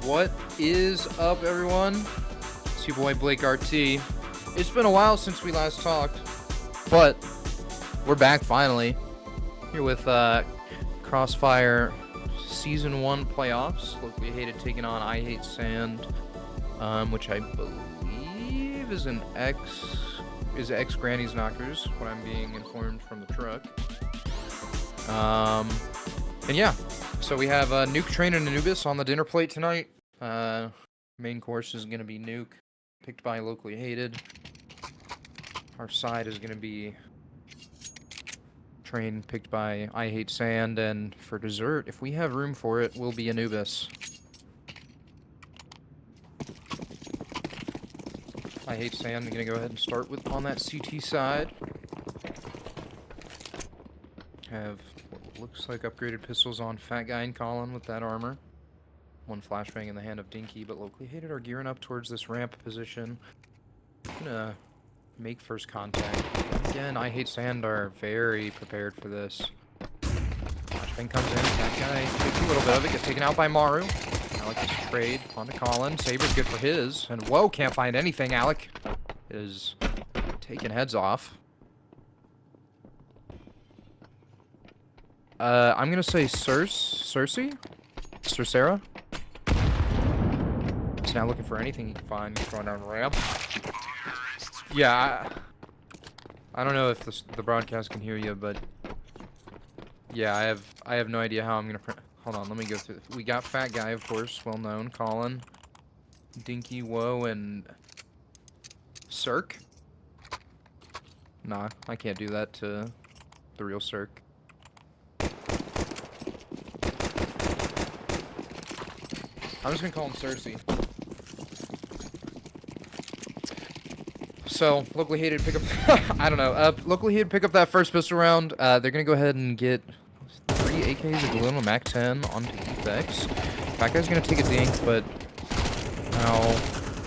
What is up, everyone? It's your boy Blake RT. It's been a while since we last talked, but we're back finally. Here with Crossfire Season 1 playoffs. Locally Hated taking on I Hate Sand, which I believe is X Granny's Knockers, what I'm being informed from the truck. And yeah, so we have Nuke Train and Anubis on the dinner plate tonight. Main course is going to be Nuke, picked by Locally Hated. Our side is going to be Train, picked by I Hate Sand, and for dessert, if we have room for it, will be Anubis. I Hate Sand, I'm going to go ahead and start with on that CT side. Have what looks like upgraded pistols on Fat Guy and Colin with that armor. One flashbang in the hand of Dinky, but Locally Hated are gearing up towards this ramp position. Gonna make first contact. Again, I Hate Sand are very prepared for this. Flashbang comes in, Fat Guy takes a little bit of it, gets taken out by Maru. Alec gets trade onto Colin. Saber's good for his, and whoa, can't find anything. Alec is taking heads off. I'm gonna say Cersei? Cercera? He's now looking for anything he can find. He's going down the ramp. Yeah, I don't know if the broadcast can hear you, but yeah, I have no idea how I'm gonna. Hold on, let me go through. We got Fat Guy, of course, well known. Colin, Dinky, Woe, and Cirque. Nah, I can't do that to the real Cirque. I'm just gonna call him Cersei. So, Locally Hated pick up... I don't know. Locally Hated pick up that first pistol round. They're gonna go ahead and get 3 AKs, a Galil, a Mac-10 onto Effects. Fat Guy's gonna take a dink, but now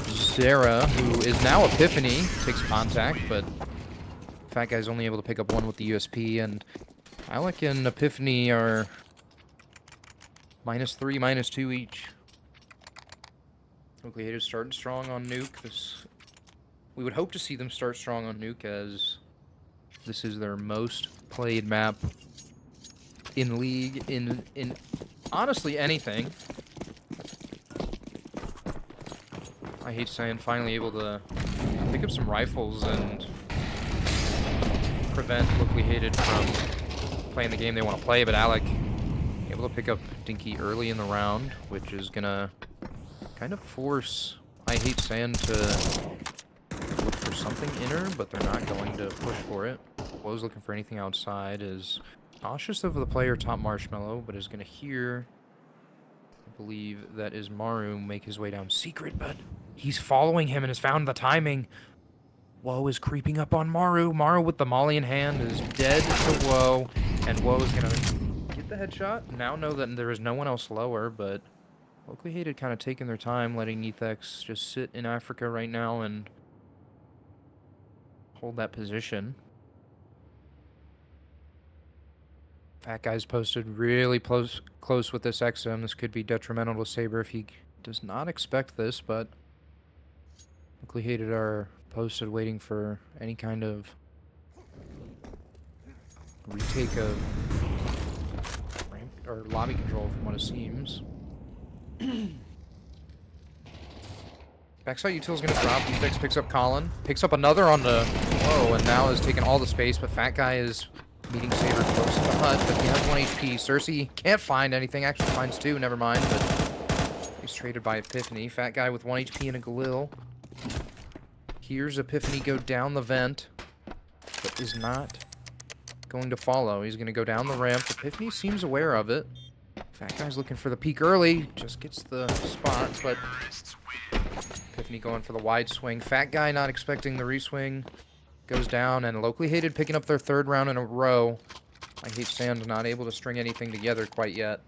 Zara, who is now Epiphany, takes contact, but Fat Guy's only able to pick up one with the USP, and Alec and Epiphany are -3, -2 each. Locally Hated starting strong on Nuke. We would hope to see them start strong on Nuke, as this is their most played map in League, in honestly anything. I Hate Sand finally able to pick up some rifles and prevent Locally Hated from playing the game they want to play, but Alec able to pick up Dinky early in the round, which is gonna kind of force I Hate Sand to look for something inner, but they're not going to push for it. Woe's looking for anything outside, is cautious of the player top Marshmallow, but is going to hear, I believe that is Maru, make his way down secret, but he's following him and has found the timing. Woe is creeping up on Maru. Maru with the molly in hand is dead to Woe, and Woe is going to get the headshot. Now know that there is no one else lower, but Locally Hated kind of taking their time, letting Nethex just sit in Africa right now and hold that position. Fat Guy's posted really close with this XM. This could be detrimental to Saber if he does not expect this, but Locally Hated are posted waiting for any kind of retake of ramp or lobby control from what it seems. Backside util's gonna drop. Defix picks up Colin. Picks up another on the... Whoa, and now is taking all the space, but Fat Guy is meeting Saber close to the hut, but he has 1 HP. Cersei can't find anything. Actually finds 2, never mind, but he's traded by Epiphany. Fat Guy with 1 HP and a Galil. Here's Epiphany go down the vent, but is not going to follow. He's gonna go down the ramp. Epiphany seems aware of it. Fat Guy's looking for the peek early, just gets the spot, but Epiphany going for the wide swing. Fat Guy not expecting the reswing, goes down, and Locally Hated picking up their 3rd round in a row. I Hate Sand not able to string anything together quite yet.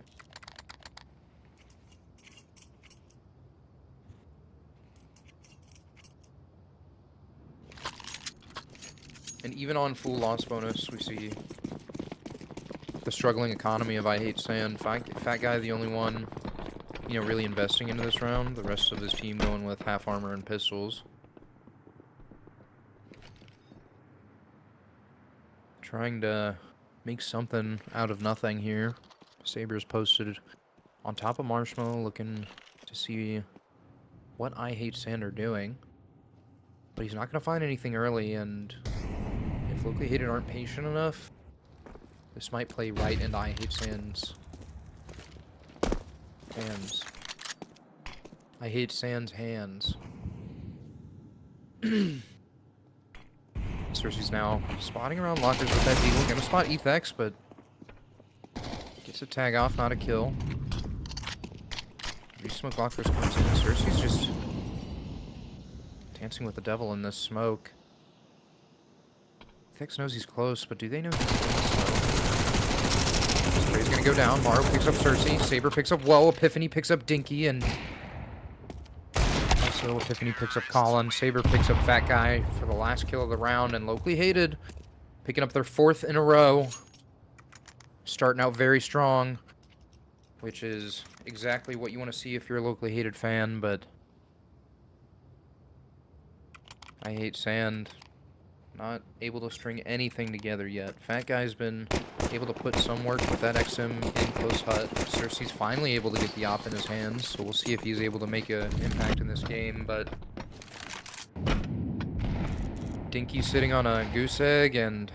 And even on full loss bonus, we see the struggling economy of I Hate Sand. Fat Guy the only one you know, really investing into this round. The rest of his team going with half armor and pistols. Trying to make something out of nothing here. Saber's posted on top of Marshmallow, looking to see what I Hate Sand are doing. But he's not going to find anything early, and if Locally Hated aren't patient enough, this might play right into I Hate Sand's hands. I Hate Sand's hands. Cersei's now spotting around lockers with that Deagle. Gonna spot Ethex, but gets a tag off, not a kill. Smoke lockers comes in. Cersei's just dancing with the devil in this smoke. Ethex knows he's close, but do they know he's in the smoke? Spray's gonna go down. Maru picks up Cersei. Saber picks up Woe. Epiphany picks up Dinky, and also Epiphany picks up Colin. Saber picks up Fat Guy for the last kill of the round, and Locally Hated picking up their 4th in a row. Starting out very strong, which is exactly what you want to see if you're a Locally Hated fan, but I Hate Sand not able to string anything together yet. Fat Guy's been able to put some work with that XM in close hut. Cersei's finally able to get the op in his hands, so we'll see if he's able to make an impact in this game, but Dinky's sitting on a goose egg, and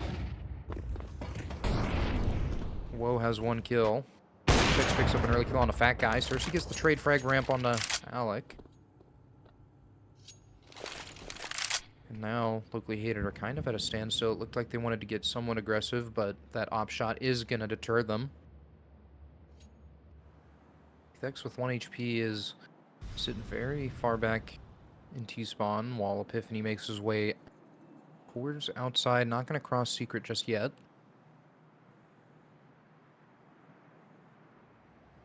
Woe has 1 kill. Fix picks up an early kill on a Fat Guy. Cersei gets the trade frag ramp on the Alec. And now, Locally Hated are kind of at a standstill. It looked like they wanted to get somewhat aggressive, but that op shot is going to deter them. Ethex with 1 HP is sitting very far back in T-spawn, while Epiphany makes his way towards outside. Not going to cross secret just yet.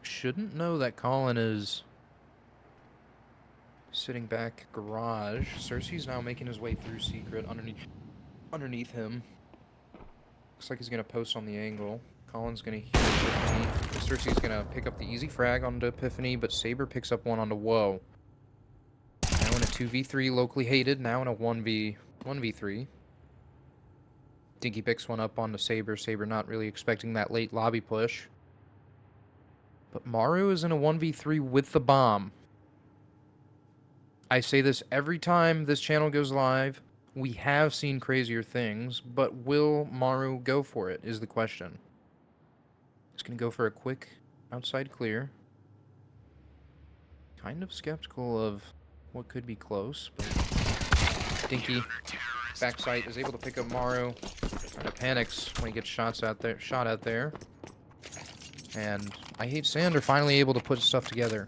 Shouldn't know that Colin is sitting back garage. Cersei's now making his way through secret underneath him. Looks like he's gonna post on the angle. Colin's gonna hear Epiphany. Cersei's gonna pick up the easy frag onto Epiphany, but Saber picks up 1 onto Woe. Now in a 2v3, Locally Hated. Now in a 1v3. Dinky picks 1 up onto Saber. Saber not really expecting that late lobby push. But Maru is in a 1v3 with the bomb. I say this every time this channel goes live. We have seen crazier things, but will Maru go for it is the question. He's going to go for a quick outside clear. Kind of skeptical of what could be close, but Dinky, backside, is able to pick up Maru. Kind of panics when he gets shot out there. And I Hate Sand are finally able to put stuff together.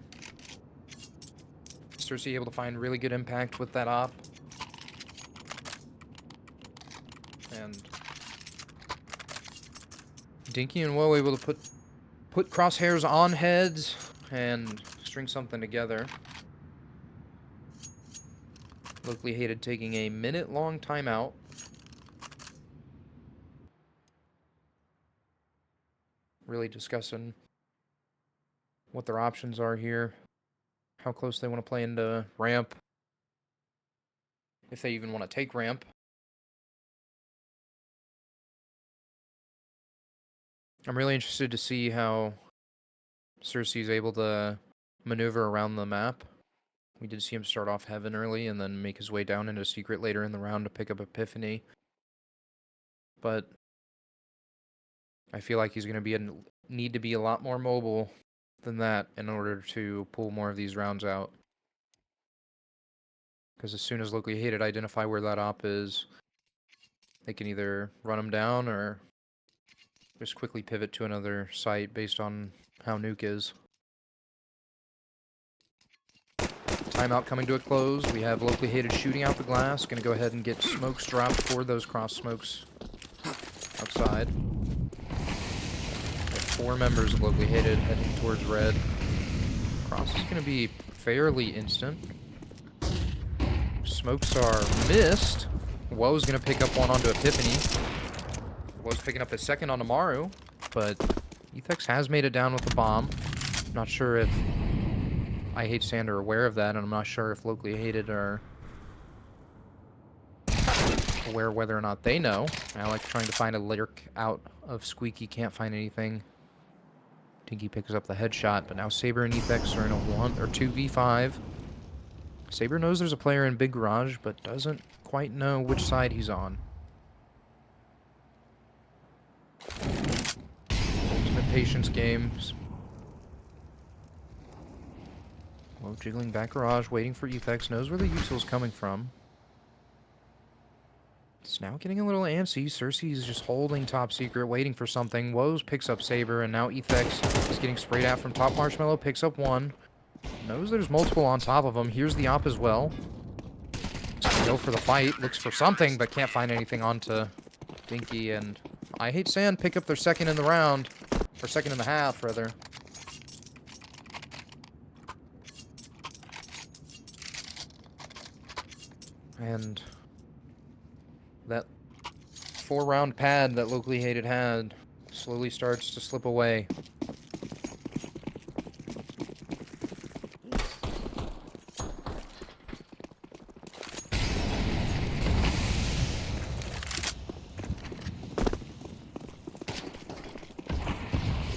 Cersei able to find really good impact with that op. And Dinky and Woe able to put crosshairs on heads and string something together. Locally Hated taking a minute-long timeout. Really discussing what their options are here. How close they want to play into ramp. If they even want to take ramp. I'm really interested to see how Cersei's able to maneuver around the map. We did see him start off Heaven early and then make his way down into Secret later in the round to pick up Epiphany. But I feel like he's going to need to be a lot more mobile than that in order to pull more of these rounds out. Because as soon as Locally Hated identify where that op is, they can either run him down or just quickly pivot to another site based on how Nuke is. Timeout coming to a close. We have Locally Hated shooting out the glass. Going to go ahead and get smokes dropped for those cross smokes outside. 4 members of Locally Hated heading towards red. Cross is going to be fairly instant. Smokes are missed. Woe's going to pick up 1 onto Epiphany. Woe's picking up his 2nd onto Maru, but Ethex has made it down with the bomb. Not sure if I Hate Sand are aware of that, and I'm not sure if locally hated are aware whether or not they know. Alec trying to find a lurk out of Squeaky, can't find anything. Dinky picks up the headshot, but now Saber and Ethex are in a 1 or 2v5. Saber knows there's a player in Big Garage, but doesn't quite know which side he's on. Ultimate patience games. Woe jiggling back garage, waiting for Ethex, knows where the util's coming from. It's now getting a little antsy. Cersei's just holding top secret, waiting for something. Woes picks up Saber, and now Ethex is getting sprayed out from top Marshmallow, picks up one. Knows there's multiple on top of him. Here's the op as well. He's gonna go for the fight. Looks for something, but can't find anything onto Dinky. And I Hate Sand pick up their second in the round. Or second in the half, rather. And that 4-round pad that locally hated had slowly starts to slip away.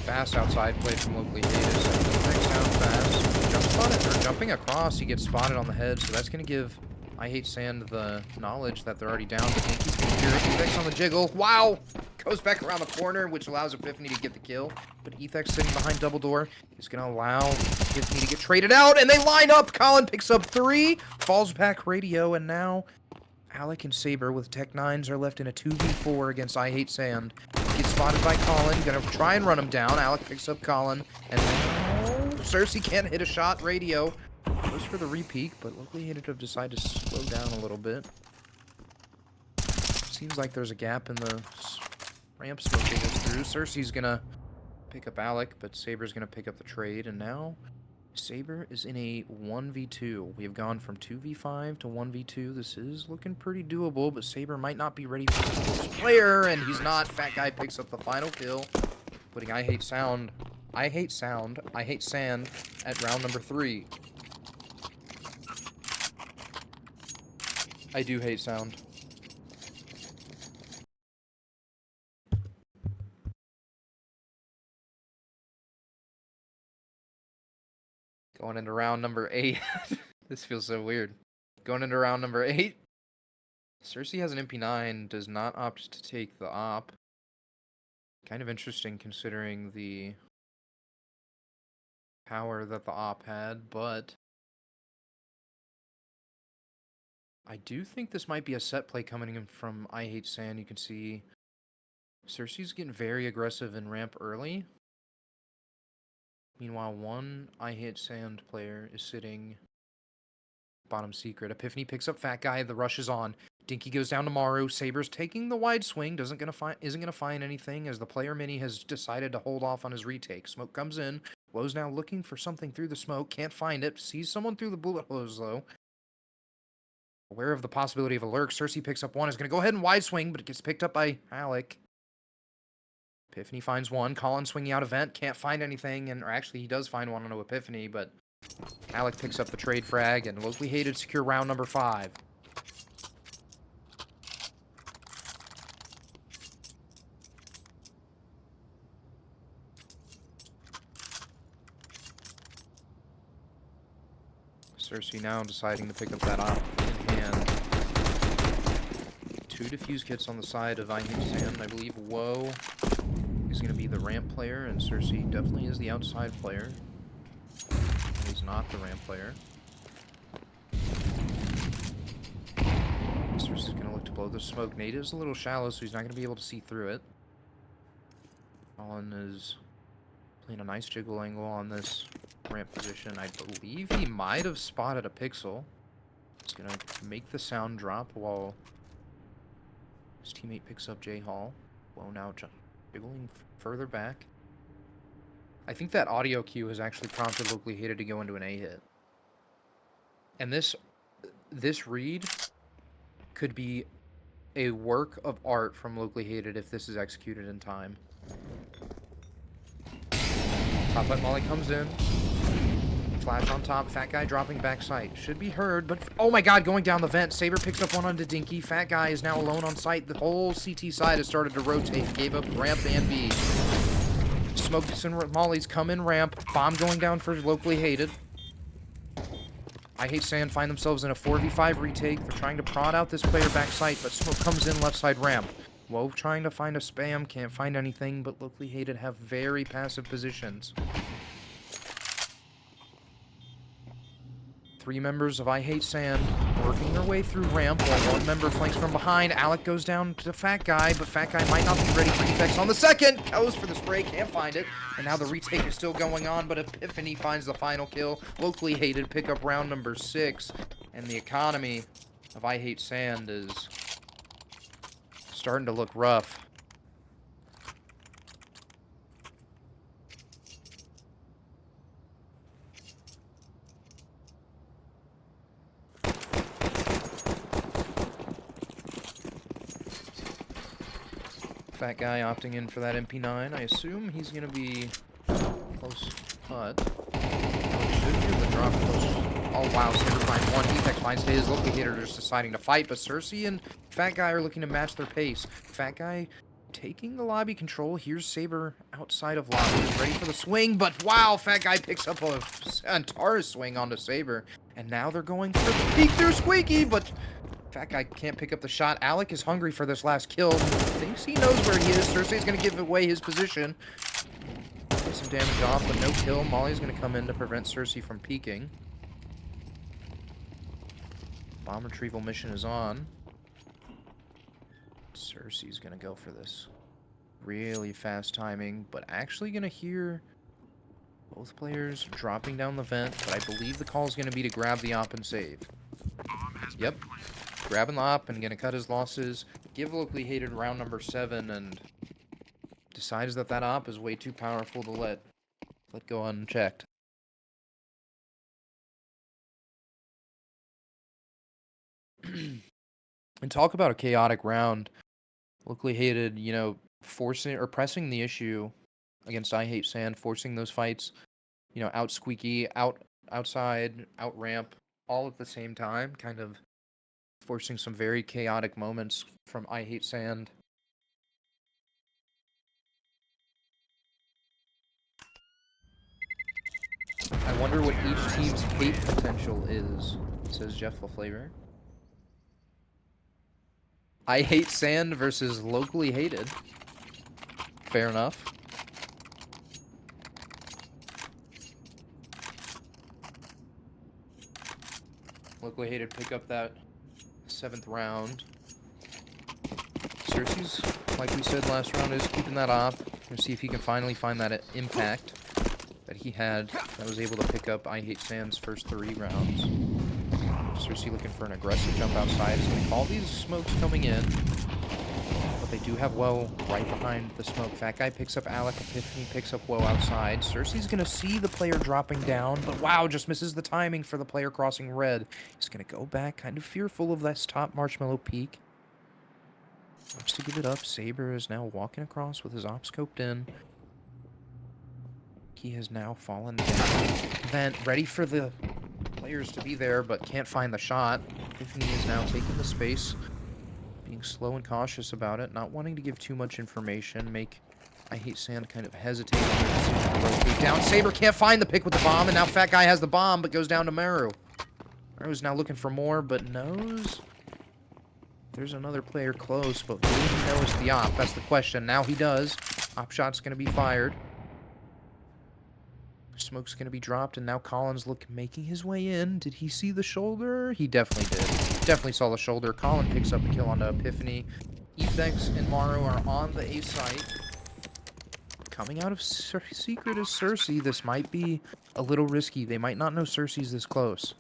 Fast outside play from locally hated. Next down fast. Jump spotted, or jumping across, he gets spotted on the head, so that's going to give I Hate Sand the knowledge that they're already down, but Dinky's going to hear it. Ethex on the jiggle. Wow! Goes back around the corner, which allows Epiphany to get the kill. But Ethex sitting behind double door is going to allow Epiphany to get traded out, and they line up! Colin picks up 3, falls back radio, and now Alec and Saber with Tech 9s are left in a 2v4 against I Hate Sand. Gets spotted by Colin, gonna try and run him down. Alec picks up Colin, and Cersei can't hit a shot. Radio goes for the repeat, but locally hated to have decided to slow down a little bit. Seems like there's a gap in the ramp smoke that goes through. Cersei's gonna pick up Alec, but Saber's gonna pick up the trade, and now Saber is in a 1v2. We have gone from 2v5 to 1v2. This is looking pretty doable, but Saber might not be ready for the first player, and he's not. Fat Guy picks up the final kill, putting I Hate Sand at round number 3. I do hate sound. Going into round number 8. This feels so weird. Going into round number 8. Cersei has an MP9, does not opt to take the op. Kind of interesting considering the power that the op had, but I do think this might be a set play coming in from I Hate Sand. You can see Cersei's getting very aggressive in ramp early. Meanwhile, one I Hate Sand player is sitting bottom secret. Epiphany picks up Fat Guy. The rush is on. Dinky goes down to Maru. Saber's taking the wide swing. Isn't gonna find anything as the player mini has decided to hold off on his retake. Smoke comes in. Woe's now looking for something through the smoke. Can't find it. Sees someone through the bullet holes though. Aware of the possibility of a lurk, Cersei picks up one. Is gonna go ahead and wide swing, but it gets picked up by Alec. Epiphany finds one. Colin swinging out a vent. Can't find anything. Or actually, he does find one on Epiphany, but Alec picks up the trade frag, and locally hated secure round number 5. Cersei now deciding to pick up that op in hand. 2 defuse kits on the side of I Hate Sand. I believe Woe is going to be the ramp player, and Cersei definitely is the outside player. And he's not the ramp player. Cersei's going to look to blow the smoke. Nate is a little shallow, so he's not going to be able to see through it. Colin is playing a nice jiggle angle on this ramp position. I believe he might have spotted a pixel. He's going to make the sound drop while his teammate picks up J Hall. Whoa, now jiggling further back. I think that audio cue has actually prompted locally hated to go into an A hit. And this read could be a work of art from locally hated if this is executed in time. Top light molly comes in. Flash on top. Fat Guy dropping backside. Should be heard, but... Oh my god, going down the vent. Saber picks up one onto Dinky. Fat Guy is now alone on site. The whole CT side has started to rotate. Gave up ramp and B. Smokes and Molly's come in ramp. Bomb going down for locally hated. I Hate Sand find themselves in a 4v5 retake. They're trying to prod out this player backside, but Smoke comes in left side ramp. Whoa, trying to find a spam. Can't find anything, but locally hated have very passive positions. 3 members of I Hate Sand working their way through ramp while 1 member flanks from behind. Alec goes down to Fat Guy, but Fat Guy might not be ready for defects on the second. Goes for the spray, can't find it. And now the retake is still going on, but Epiphany finds the final kill. Locally hated pick up round number 6. And the economy of I Hate Sand is starting to look rough. Fat Guy opting in for that MP9. I assume he's going to be close putt. Should be the drop close. Oh wow, Saber finds one. Defect finds his. Local haters deciding to fight, but Cersei and Fat Guy are looking to match their pace. Fat Guy taking the lobby control. Here's Saber outside of lobby. He's ready for the swing, but wow, Fat Guy picks up a Antares swing onto Saber. And now they're going for the peek through Squeaky, but Fat Guy can't pick up the shot. Alec is hungry for this last kill. Thinks he knows where he is. Cersei's going to give away his position. Get some damage off, but no kill. Molly's going to come in to prevent Cersei from peeking. Bomb retrieval mission is on. Cersei's going to go for this. Really fast timing, but actually going to hear both players dropping down the vent, but I believe the call is going to be to grab the op and save. Yep. Grabbing the op and going to cut his losses. Give locally hated round number 7 and decides that that op is way too powerful to let go unchecked. And talk about a chaotic round. Locally hated, you know, forcing or pressing the issue against I Hate Sand, forcing those fights, you know, out Squeaky, outside, out ramp, all at the same time, kind of forcing some very chaotic moments from I Hate Sand. I wonder what each team's hate potential is, says Jeff LaFlavor. I Hate Sand versus locally hated. Fair enough. Locally hated pick up that 7th round. Cersei's, like we said last round, is keeping that off. We'll see if he can finally find that impact that he had that was able to pick up I Hate Sand's first 3 rounds. Cersei looking for an aggressive jump outside. Is going to call these smokes coming in. But they do have Woe right behind the smoke. Fat Guy picks up Alec. Epiphany picks up Woe outside. Cersei's going to see the player dropping down. But wow, just misses the timing for the player crossing red. He's going to go back, kind of fearful of this top Marshmallow peak. Looks to give it up. Saber is now walking across with his op scoped in. He has now fallen down. Vent, ready for the players to be there, but can't find the shot. Epiphany is now taking the space, being slow and cautious about it, not wanting to give too much information, make I Hate Sand kind of hesitate to rotate down. Saber can't find the pick with the bomb, and now Fat Guy has the bomb, but goes down to Maru. Maru's now looking for more, but knows there's another player close, but will he know it's the op? That's the question. Now he does. Op shot's going to be fired. Smoke's going to be dropped, and now Colin's making his way in. Did he see the shoulder? He definitely did. Definitely saw the shoulder. Colin picks up a kill onto Epiphany. Ethex and Maru are on the A site. Coming out of secret is Cersei. This might be a little risky. They might not know Cersei's this close.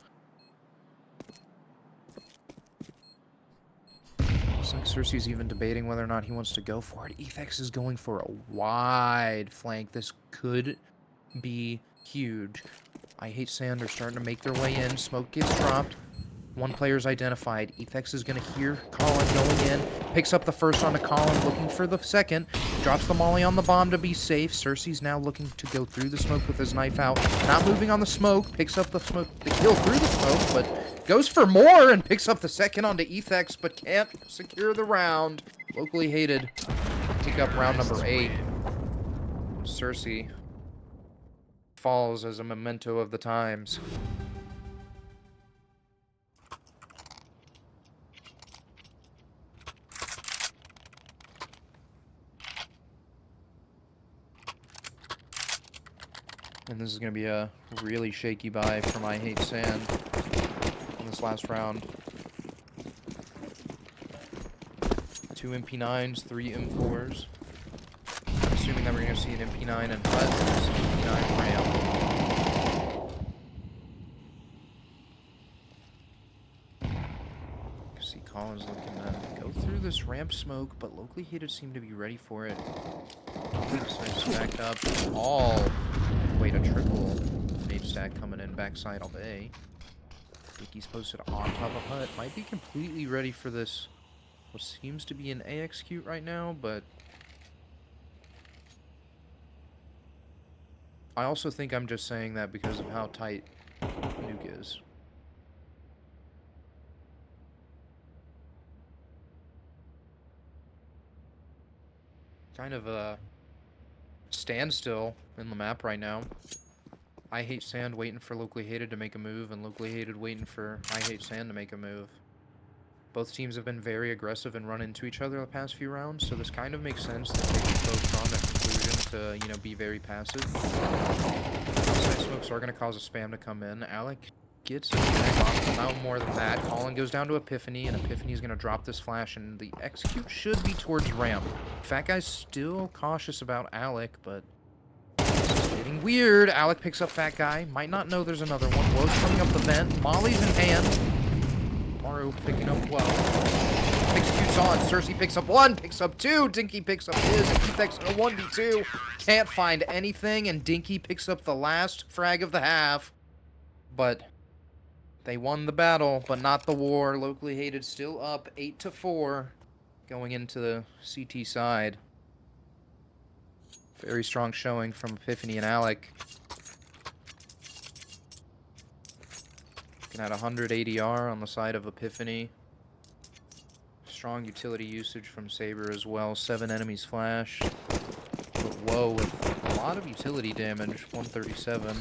Looks like Cersei's even debating whether or not he wants to go for it. Ethex is going for a wide flank. This could be huge. I Hate Sand are starting to make their way in. Smoke gets dropped. One player's identified. Ethex is going to hear Colin going in. Picks up the first onto Colin, looking for the second. Drops the molly on the bomb to be safe. Cersei's now looking to go through the smoke with his knife out. Not moving on the smoke. Picks up the smoke, the kill through the smoke, but goes for more and picks up the second onto Ethex, but can't secure the round. Locally hated. Pick up round number 8. Cersei falls as a memento of the times. And this is going to be a really shaky buy from I Hate Sand in this last round. 2 MP9s, 3 M4s. I'm assuming that we're going to see an MP9 and hut, and MP9 ramp. You see Colin's looking to go through this ramp smoke, but locally hated seem to be ready for it. Nice stacked up. All wait, a triple nade stack coming in backside all day. Dickie's posted on top of hut. Might be completely ready for this. What seems to be an AXecute right now, but I also think I'm just saying that because of how tight Nuke is. Kind of a standstill in the map right now. I Hate Sand waiting for Locally Hated to make a move, and Locally Hated waiting for I Hate Sand to make a move. Both teams have been very aggressive and run into each other the past few rounds, so this kind of makes sense that they both drawn that conclusion to, you know, be very passive. Outside smokes are going to cause a spam to come in. Alec gets a back off, but not more than that. Colin goes down to Epiphany, and Epiphany's going to drop this flash, and the execute should be towards ramp. Fat Guy's still cautious about Alec, but this is getting weird. Alec picks up Fat Guy. Might not know there's another one. Blow's coming up the vent. Molly's in hand. Mario picking up well. Executes on. Cersei picks up 1, picks up 2. Dinky picks up his. Ethex in a 1v2. Can't find anything, and Dinky picks up the last frag of the half. But they won the battle, but not the war. Locally Hated still up 8-4 going into the CT side. Very strong showing from Epiphany and Alec. Looking at 100 ADR on the side of Epiphany. Strong utility usage from Saber as well. 7 enemies flash. But whoa, with a lot of utility damage. 137.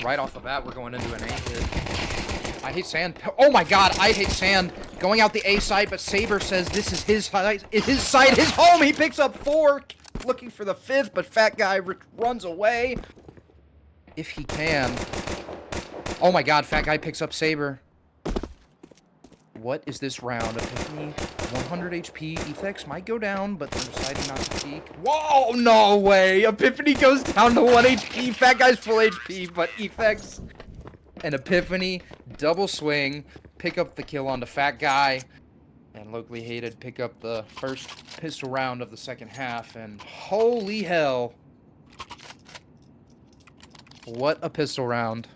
Right off the bat, we're going into an A hit. I Hate Sand. Oh my god, I Hate Sand going out the A side, but Saber says this is his side, his home. He picks up 4, looking for the 5th, but Fat Guy runs away. If he can. Oh my god, Fat Guy picks up Saber. What is this round? Epiphany, 100 HP. Ethex might go down, but they're deciding not to peek. Whoa, no way! Epiphany goes down to 1 HP. Fat Guy's full HP, but Ethex and Epiphany double swing, pick up the kill onto Fat Guy, and Locally Hated pick up the first pistol round of the second half, and holy hell. What a pistol round.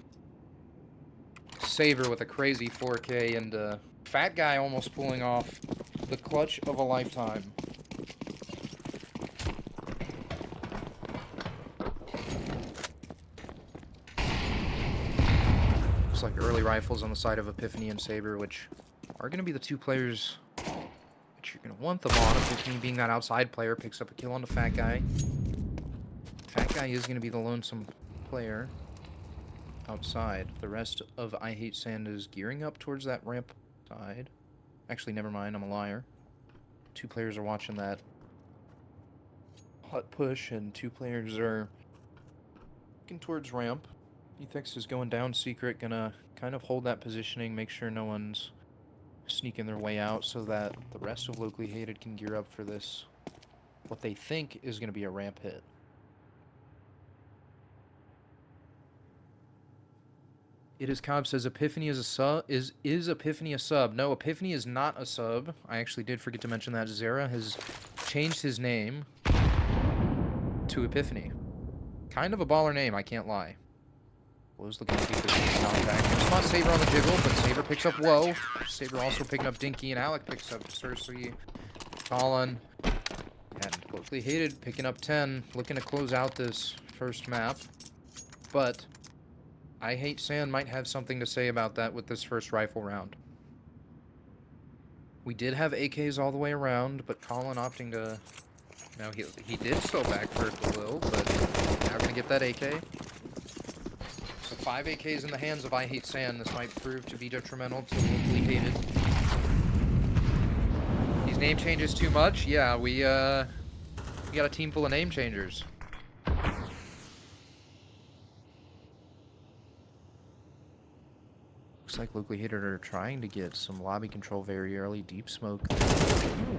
Saber with a crazy 4K, and Fat Guy almost pulling off the clutch of a lifetime. Looks like early rifles on the side of Epiphany and Saber, which are going to be the 2 players that you're going to want them on. Epiphany being that outside player, picks up a kill on the Fat Guy. Fat Guy is going to be the lonesome player outside. The rest of I Hate Sand is gearing up towards that ramp side. Actually, never mind, I'm a liar. 2 players are watching that hut push, and 2 players are looking towards ramp. Ethex is going down secret, gonna kind of hold that positioning, make sure no one's sneaking their way out so that the rest of Locally Hated can gear up for this, what they think is gonna be a ramp hit. It is Cobb says Epiphany is a sub. Is Epiphany a sub? No, Epiphany is not a sub. I actually did forget to mention that. Zera has changed his name to Epiphany. Kind of a baller name, I can't lie. Woe's looking to keep this contact. In response, Saber on the jiggle, but Saber picks up Woe. Saber also picking up Dinky, and Alec picks up Cersei. Colin, and Locally Hated picking up 10, looking to close out this first map. But I Hate Sand might have something to say about that with this first rifle round. We did have AKs all the way around, but Colin opting to... Now, he did still back for it a little, but now gonna get that AK. So 5 AKs in the hands of I Hate Sand. This might prove to be detrimental to Locally Hated. These name changes too much? Yeah, we got a team full of name changers. Looks like Locally Hated are trying to get some lobby control very early. Deep smoke.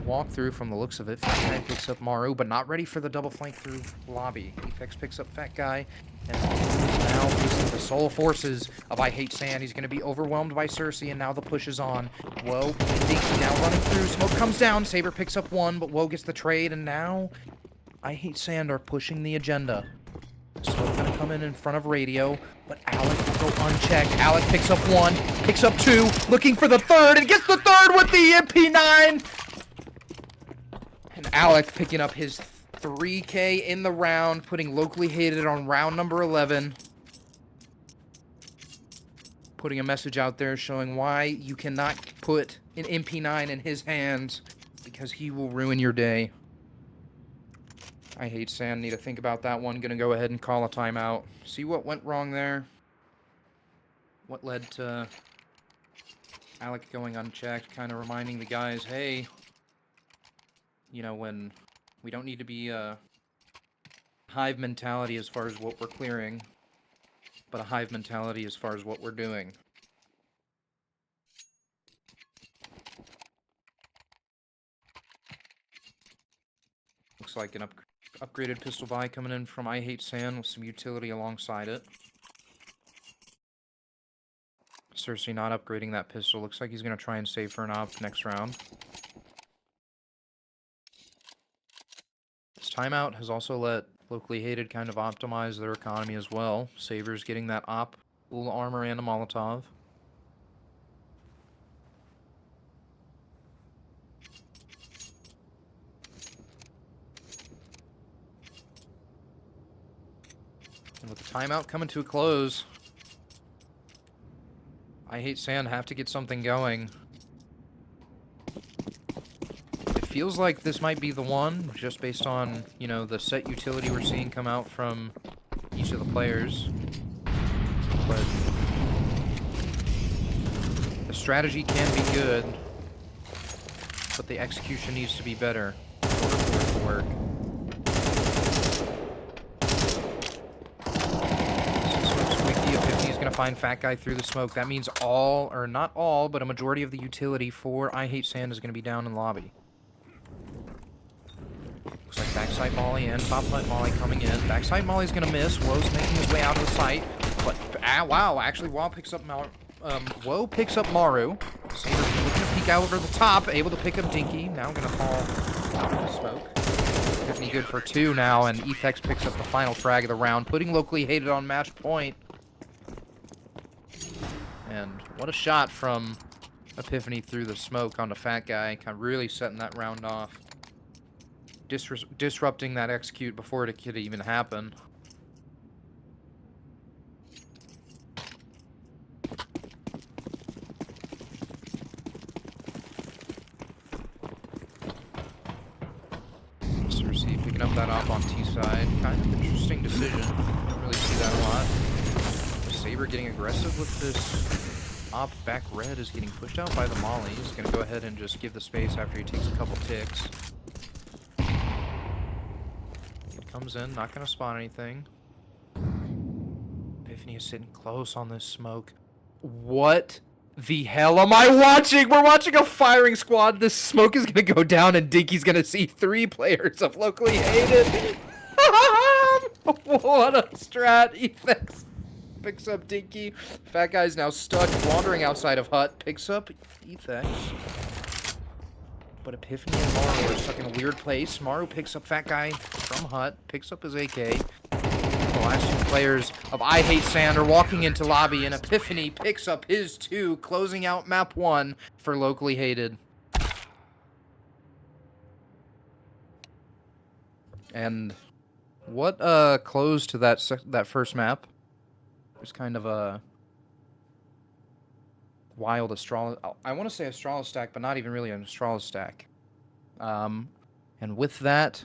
Walk through from the looks of it. Fat Guy picks up Maru, but not ready for the double flank through lobby. Efex picks up Fat Guy, and now facing the sole forces of I Hate Sand. He's going to be overwhelmed by Cersei, and now the push is on. Woe, Dinky now running through. Smoke comes down. Saber picks up 1, but Woe gets the trade, and now I Hate Sand are pushing the agenda. Smoke gonna come in front of Radio, but Alec will go unchecked. Alec picks up 1, picks up 2, looking for the 3rd, and gets the 3rd with the MP9! And Alec picking up his 3K in the round, putting Locally Hated on round number 11. Putting a message out there showing why you cannot put an MP9 in his hands, because he will ruin your day. I Hate Sand, need to think about that one. Gonna go ahead and call a timeout. See what went wrong there. What led to Alec going unchecked, kind of reminding the guys, hey, you know, when we don't need to be a hive mentality as far as what we're clearing, but a hive mentality as far as what we're doing. Looks like an upgraded pistol buy coming in from I Hate Sand with some utility alongside it. Cersei not upgrading that pistol. Looks like he's going to try and save for an op next round. This timeout has also let Locally Hated kind of optimize their economy as well. Saber's getting that op, full armor, and a Molotov. And with the timeout coming to a close, I Hate Sand have to get something going. It feels like this might be the one, just based on, you know, the set utility we're seeing come out from each of the players. But the strategy can be good, but the execution needs to be better in order for it to work. Gonna find Fat Guy through the smoke. That means all, or not all, but a majority of the utility for I Hate Sand is gonna be down in lobby. Looks like backside Molly and top side Molly coming in. Backside Molly's gonna miss. Woe's making his way out of the site, but wow, actually Woe picks up Woe picks up Maru. Saber looking to peek out over the top, able to pick up Dinky. Now gonna fall out of the smoke. Tiffany good for 2 now, and Efex picks up the final frag of the round, putting Locally Hated on match point. And what a shot from Epiphany through the smoke onto Fat Guy, kind of really setting that round off. Disrupting that execute before it could even happen. Cersei picking up that op on T side. Kind of interesting decision. Don't really see that a lot. Saber getting aggressive with this op back red is getting pushed out by the Molly. He's going to go ahead and just give the space after he takes a couple ticks. It comes in, not going to spawn anything. Epiphany is sitting close on this smoke. What the hell am I watching? We're watching a firing squad. This smoke is going to go down and Dinky's going to see 3 players of Locally Hated. What a strat, Efex. Picks up Dinky. Fat Guy's now stuck, wandering outside of hut. Picks up Efex. But Epiphany and Maru are stuck in a weird place. Maru picks up Fat Guy from Hut, picks up his AK. The last two players of I Hate Sand are walking into lobby, and Epiphany picks up his 2, closing out map 1 for Locally Hated. And what closed to that first map? It was kind of a wild Astralis. I want to say Astralis stack, but not even really an Astralis stack. And with that,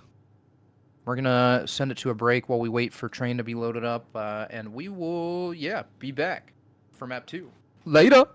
we're gonna send it to a break while we wait for train to be loaded up, and we will, be back for map 2. Later.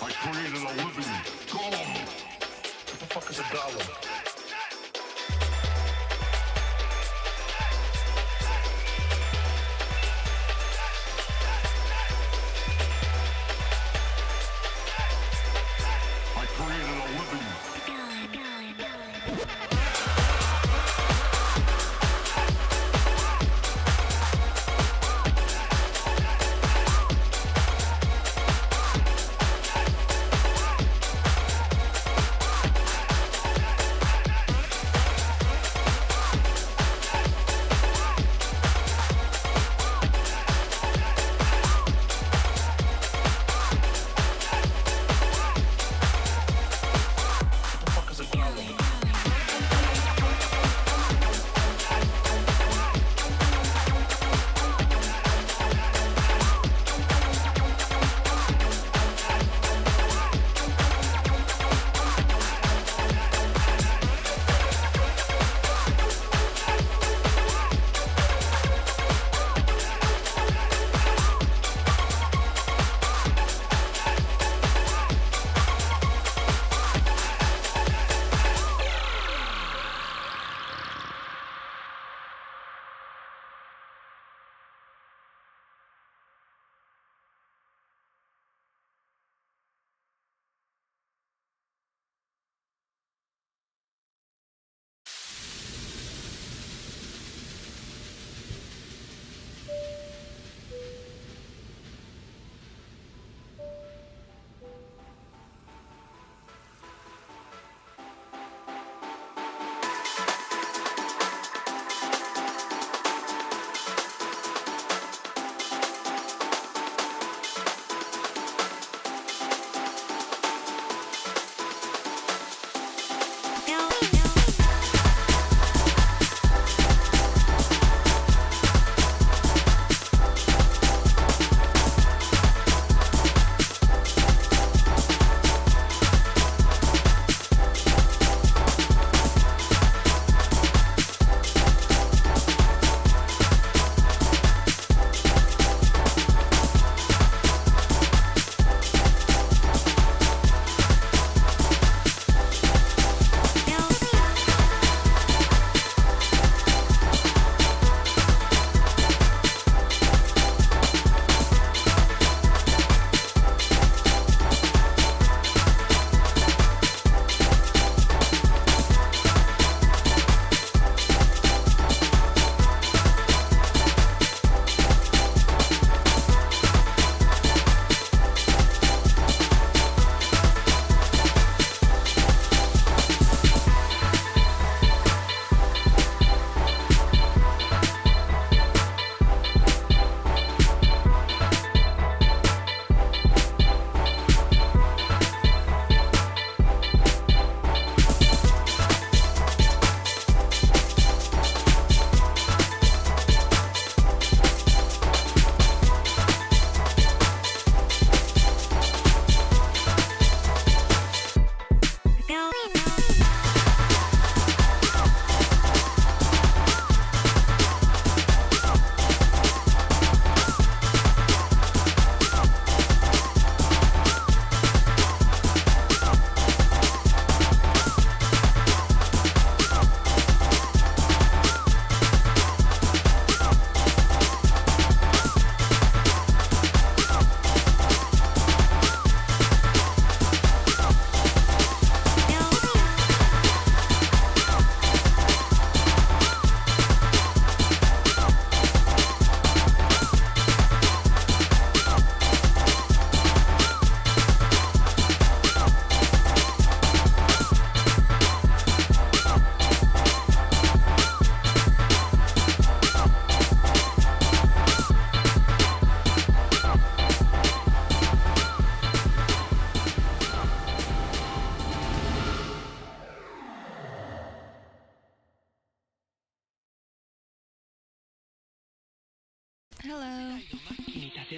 I created a living golem. What the fuck is a golem? I created a living.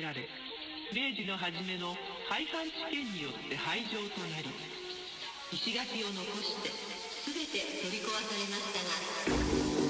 られ、明治の初めの廃藩置県によって廃城となり、石垣を残して全て取り壊されましたが、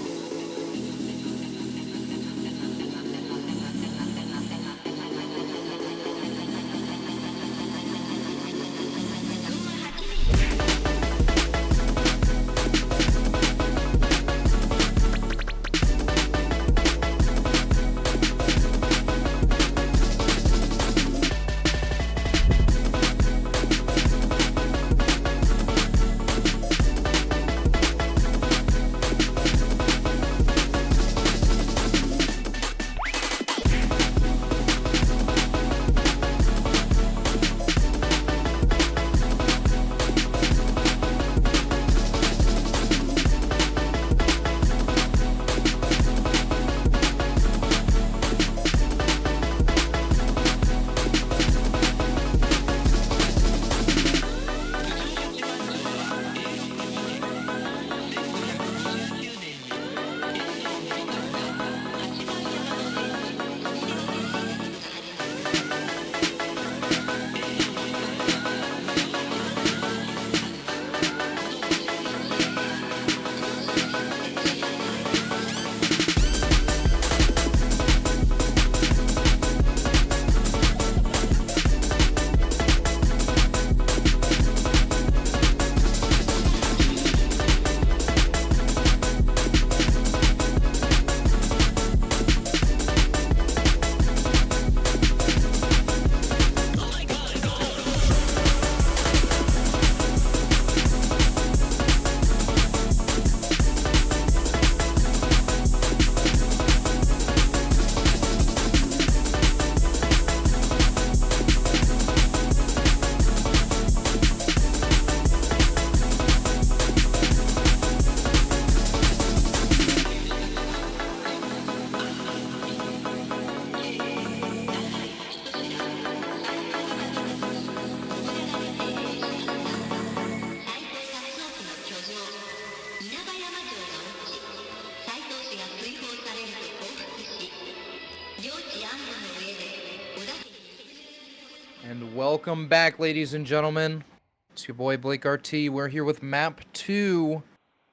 And welcome back, ladies and gentlemen. It's your boy Blake RT. We're here with map 2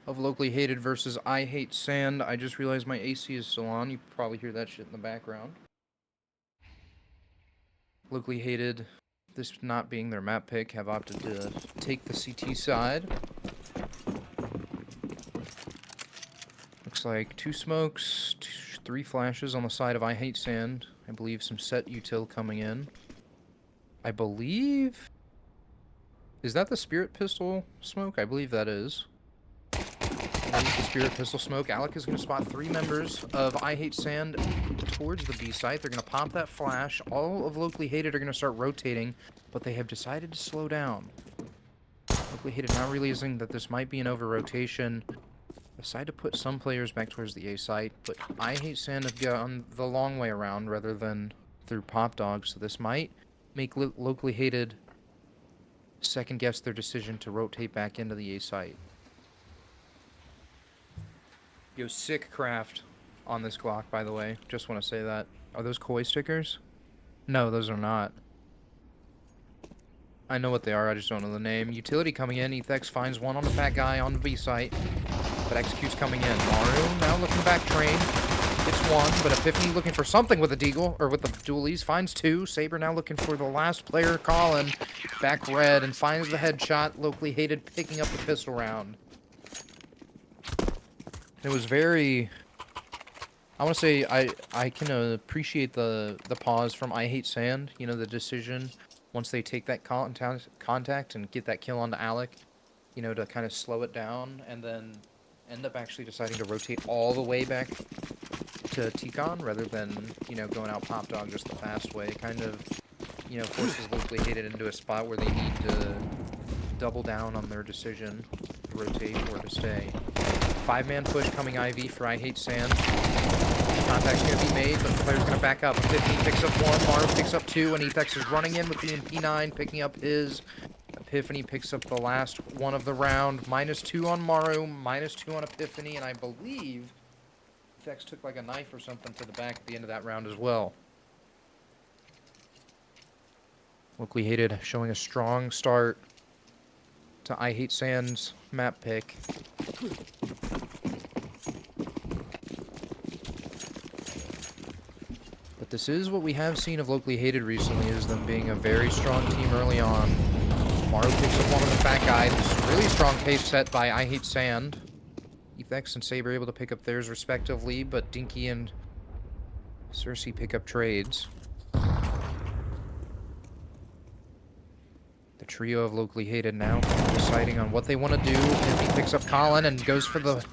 of Locally Hated versus I Hate Sand. I just realized my AC is still on. You can probably hear that shit in the background. Locally Hated, this not being their map pick, have opted to take the CT side. Looks like 2 smokes, 3 flashes on the side of I Hate Sand. I believe some set util coming in. I believe... Is that the Spirit Pistol smoke? I believe that is. That is the Spirit Pistol smoke. Alec is going to spot 3 members of I Hate Sand towards the B site. They're going to pop that flash. All of Locally Hated are going to start rotating, but they have decided to slow down. Locally Hated now realizing that this might be an over-rotation. Decide to put some players back towards the A site, but I Hate Sand have gone the long way around rather than through Pop Dog, so this might make Locally Hated second guess their decision to rotate back into the A site. Yo, sick craft on this Glock, by the way. Just want to say that. Are those koi stickers? No, those are not. I know what they are, I just don't know the name. Utility coming in. Ethex finds one on the fat guy on the B site, but executes coming in. Maru now looking back train. Gets one, but Epiphany looking for something with the deagle, or with the dualies. Finds 2. Saber now looking for the last player, Colin. Back red, and finds the headshot. Locally Hated picking up the pistol round. It was very... I want to say I can appreciate the pause from I Hate Sand. You know, the decision, once they take that contact and get that kill onto Alec, you know, to kind of slow it down, and then end up actually deciding to rotate all the way back to T-Con rather than, you know, going out Pop Dog just the fast way. It kind of, you know, forces Locally Hated into a spot where they need to double down on their decision to rotate or to stay. 5-man push coming IV for I Hate Sand. Contact's going to be made, but the player's going to back up. 50 picks up 1, Marv picks up 2, and Ethex is running in with the P9, picking up his. Epiphany picks up the last one of the round. -2 on Maru, -2 on Epiphany, and I believe Ethex took like a knife or something to the back at the end of that round as well. Locally Hated showing a strong start to I Hate Sand's map pick. But this is what we have seen of Locally Hated recently, is them being a very strong team early on. Maru picks up one of the fat guys. Really strong pace set by I Hate Sand. Ethex and Saber able to pick up theirs respectively, but Dinky and Cersei pick up trades. The trio of Locally Hated now deciding on what they want to do. Piffy picks up Colin and goes for the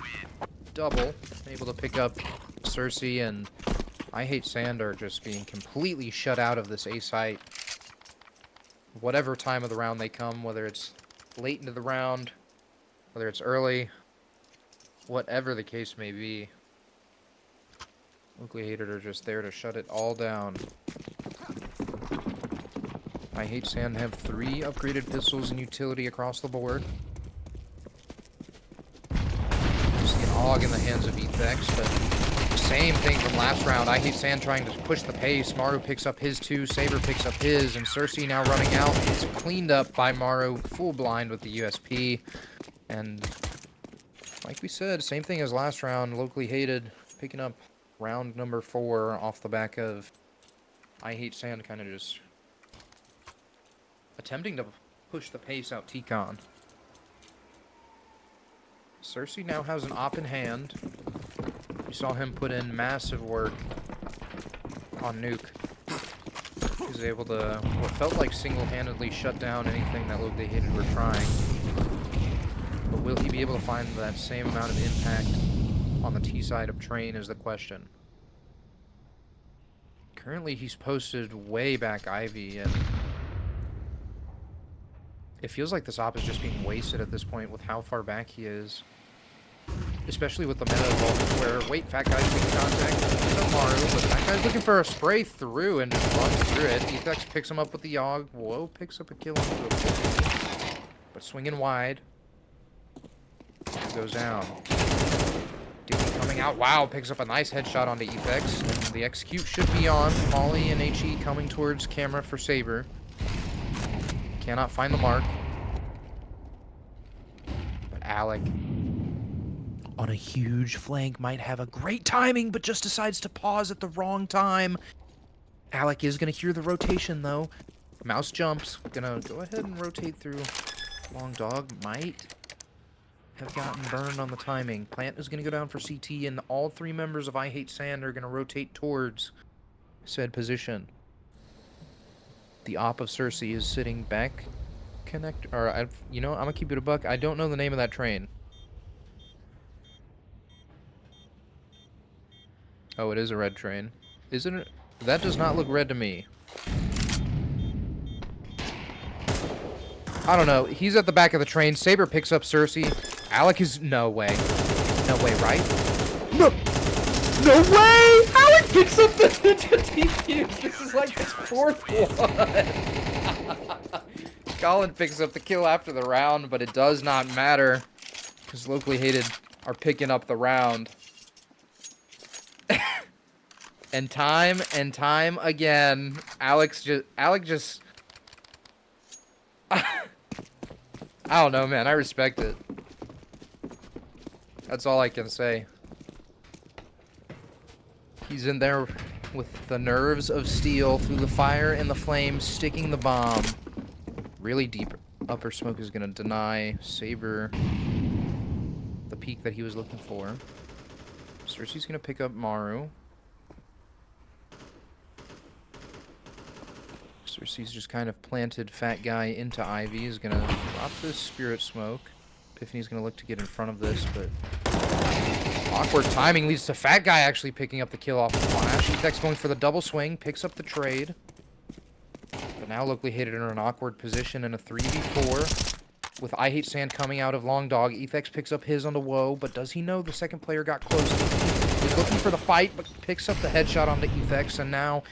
double. Able to pick up Cersei, and I Hate Sand are just being completely shut out of this A site. Whatever time of the round they come, whether it's late into the round, whether it's early, whatever the case may be. Locally Hated are just there to shut it all down. I Hate Sand have 3 upgraded pistols and utility across the board. Just an AUG in the hands of Ethex, but same thing from last round. I Hate Sand trying to push the pace. Maru picks up his 2, Saber picks up his, and Cersei now running out. It's cleaned up by Maru, full blind with the USP. And like we said, same thing as last round. Locally Hated picking up round number 4 off the back of I Hate Sand kind of just attempting to push the pace out T-Con. Cersei now has an op in hand. We saw him put in massive work on Nuke. He was able to, what felt like single-handedly shut down anything that Locally Hated were trying. But will he be able to find that same amount of impact on the T side of Train is the question. Currently he's posted way back Ivy, and it feels like this op is just being wasted at this point with how far back he is. Especially with the meta evolving where, wait, fat guy's making contact. No Maru, but that guy's looking for a spray through and just runs through it. Ethex picks him up with the AUG. Whoa, picks up a kill into a 50. But swinging wide. Goes down. Dinky coming out. Wow, picks up a nice headshot onto Ethex. And the execute should be on. Molly and HE coming towards camera for Saber. Cannot find the mark. But Alec, on a huge flank, might have a great timing, but just decides to pause at the wrong time. Alec is going to hear the rotation, though. Mouse jumps. Gonna go ahead and rotate through. Long Dog might have gotten burned on the timing. Plant is going to go down for CT, and all 3 members of I Hate Sand are going to rotate towards said position. The op of Cersei is sitting back. You know, I'm going to keep it a buck. I don't know the name of that train. Oh, it is a red train. Isn't it? That does not look red to me. I don't know. He's at the back of the train. Saber picks up Cersei. Alec is... No way. No way, right? No! No way! Alec picks up the defuse. This is like his 4th one. Colin picks up the kill after the round, but it does not matter because Locally Hated are picking up the round. And time again, Alec just I don't know, man. I respect it. That's all I can say. He's in there with the nerves of steel through the fire and the flames, sticking the bomb. Really deep upper smoke is going to deny Saber the peak that he was looking for. Cersei's going to pick up Maru. Cersei's just kind of planted fat guy into Ivy. Is going to drop this spirit smoke. Epiphany's going to look to get in front of this, but awkward timing leads to fat guy actually picking up the kill off the flash. Ethex going for the double swing, picks up the trade. But now Locally Hated in an awkward position in a 3v4. With I Hate Sand coming out of Long Dog. Ethex picks up his on the Woe, but does he know the second player got close? He's looking for the fight, but picks up the headshot onto Ethex, and now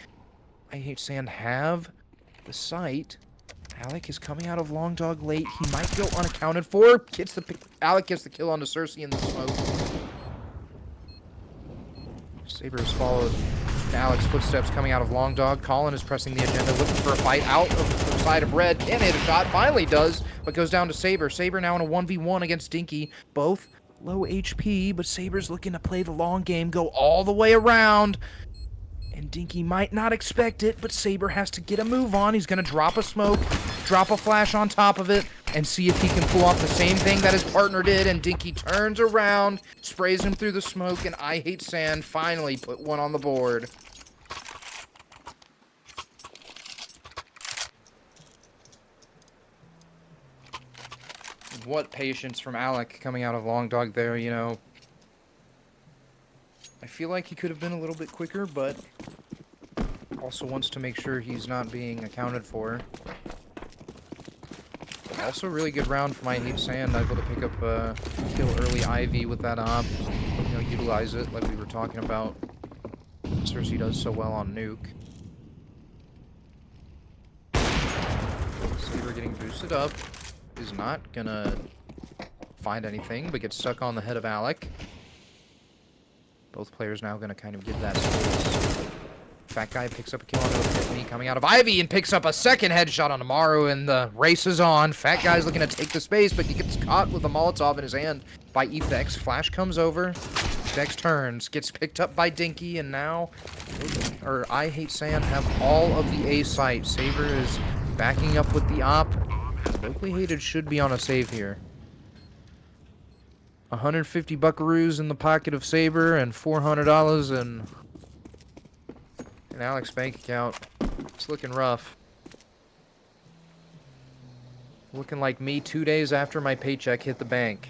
I Hate Sand have the site. Alec is coming out of Long Dog late. He might go unaccounted for. Alec gets the kill onto Cersei in the smoke. Saber is followed Alex footsteps coming out of Long Dog. Colin is pressing the agenda, looking for a fight out of the side of red. Can't hit a shot. Finally does, but goes down to Saber. Saber now in a 1v1 against Dinky. Both low HP, but Saber's looking to play the long game, go all the way around. And Dinky might not expect it, but Saber has to get a move on. He's going to drop a smoke, drop a flash on top of it, and see if he can pull off the same thing that his partner did. And Dinky turns around, sprays him through the smoke, and I Hate Sand finally put one on the board. What patience from Alec coming out of Long Dog there, you know. I feel like he could have been a little bit quicker, but also wants to make sure he's not being accounted for. Also, really good round from I Hate Sand, able to pick up a kill early Ivy with that op. You know, utilize it like we were talking about. Cersei does so well on Nuke. Saber getting boosted up. Is not gonna find anything, but gets stuck on the head of Alec. Both players now gonna kind of give that space. Fat Guy picks up a kill onto Epiphany coming out of Ivy and picks up a second headshot on Amaru, and the race is on. Fat Guy's looking to take the space, but he gets caught with a Molotov in his hand by Efex. Flash comes over. Efex turns, gets picked up by Dinky, and now I Hate Sand have all of the A site. Saber is backing up with the op. Locally Hated should be on a save here. 150 buckaroos in the pocket of Saber and $400 in Alex's bank account. It's looking rough. Looking like me 2 days after my paycheck hit the bank.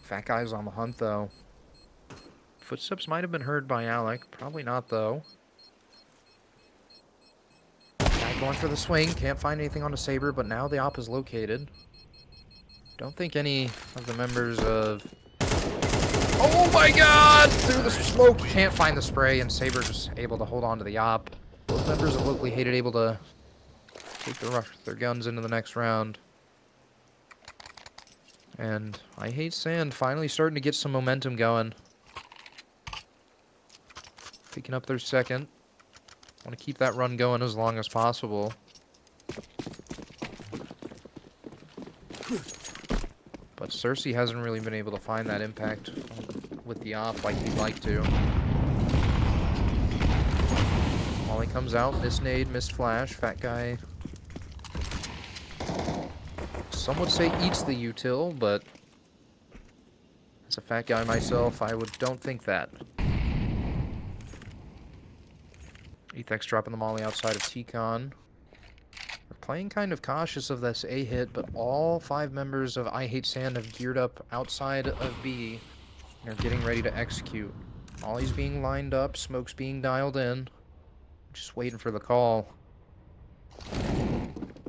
Fat Guy's on the hunt, though. Footsteps might have been heard by Alec. Probably not, though. Going for the swing, can't find anything on the Saber, but now the op is located. Don't think any of the members of... Oh my god! Through the smoke, can't find the spray, and Saber just able to hold on to the op. Both members of Locally Hated able to take their guns into the next round. And I Hate Sand finally starting to get some momentum going. Picking up their second. Want to keep that run going as long as possible. But Cersei hasn't really been able to find that impact with the op like he'd like to. Molly comes out, missed nade, missed flash. Fat Guy, some would say eats the util, but as a Fat Guy myself, I don't think that. Ethex dropping the molly outside of T-Con. We're playing kind of cautious of this A hit, but all 5 members of I Hate Sand have geared up outside of B and are getting ready to execute. Molly's being lined up, smoke's being dialed in. Just waiting for the call.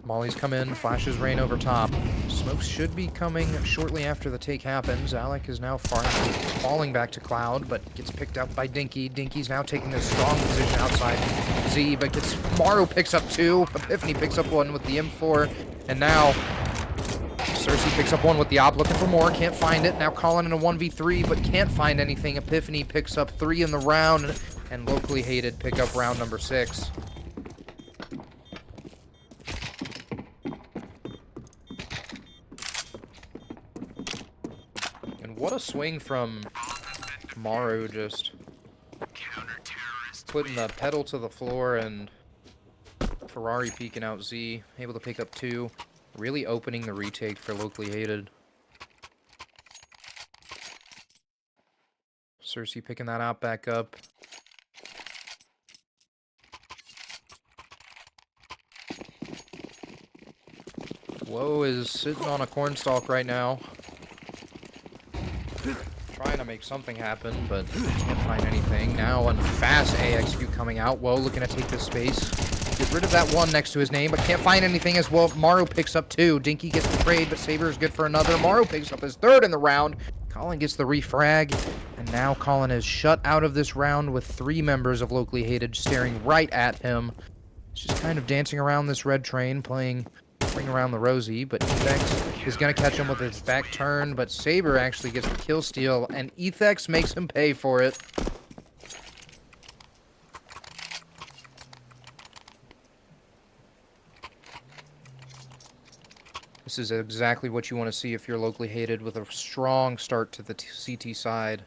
Molly's come in, flashes rain over top. Smokes should be coming shortly after the take happens. Alec is now falling back to Cloud, but gets picked up by Dinky. Dinky's now taking a strong position outside Z, but Maru picks up 2. Epiphany picks up 1 with the M4, and now Cersei picks up 1 with the op, looking for more, can't find it. Now Colin in a 1v3, but can't find anything. Epiphany picks up 3 in the round, and Locally Hated pick up round number 6. What a swing from Maru, just putting the pedal to the floor, and Ferrari peeking out Z, able to pick up 2, really opening the retake for Locally Hated. Cersei picking that out back up. Woe is sitting on a cornstalk right now. Trying to make something happen, but can't find anything. Now, a fast AXQ coming out. Woe looking to take this space. Get rid of that 1 next to his name, but can't find anything as well. Maru picks up 2. Dinky gets the trade, but Saber is good for another. Maru picks up his 3rd in the round. Colin gets the refrag, and now Colin is shut out of this round with 3 members of Locally Hated staring right at him. He's just kind of dancing around this red train, playing bring around the Rosie, but Ethex is going to catch him with his back turn, but Saber actually gets the kill steal, and Ethex makes him pay for it. This is exactly what you want to see if you're locally hated, with a strong start to the CT side.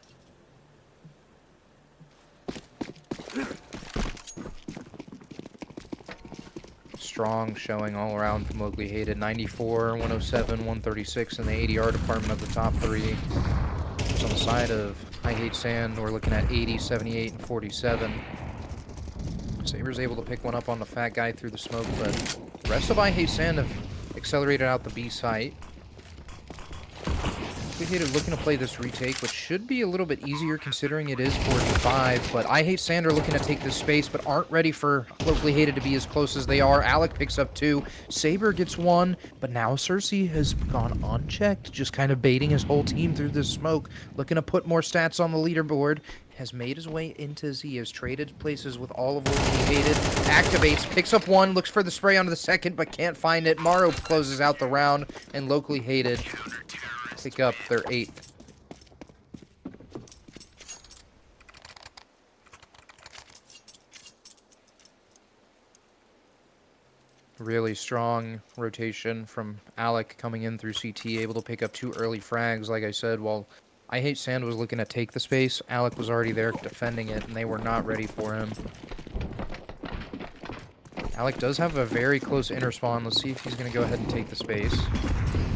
Strong showing all around from locally hated. 94, 107, 136 in the ADR department of the top three. On the side of I Hate Sand, we're looking at 80, 78, and 47. Saber's able to pick one up on the fat guy through the smoke, but the rest of I Hate Sand have accelerated out the B site. Locally hated looking to play this retake, which should be a little bit easier considering it is 4v5, but I Hate Sand are looking to take this space, but aren't ready for locally hated to be as close as they are. Alec picks up 2, Saber gets 1, but now Cersei has gone unchecked, just kind of baiting his whole team through this smoke, looking to put more stats on the leaderboard. Has made his way into Z, has traded places with all of locally hated, activates, picks up 1, looks for the spray onto the second, but can't find it. Morrow closes out the round, and locally hated pick up their 8th. Really strong rotation from Alec coming in through CT, able to pick up 2 early frags, like I said, while I Hate Sand was looking to take the space. Alec was already there defending it, and they were not ready for him. Alec does have a very close inner spawn. Let's see if he's going to go ahead and take the space.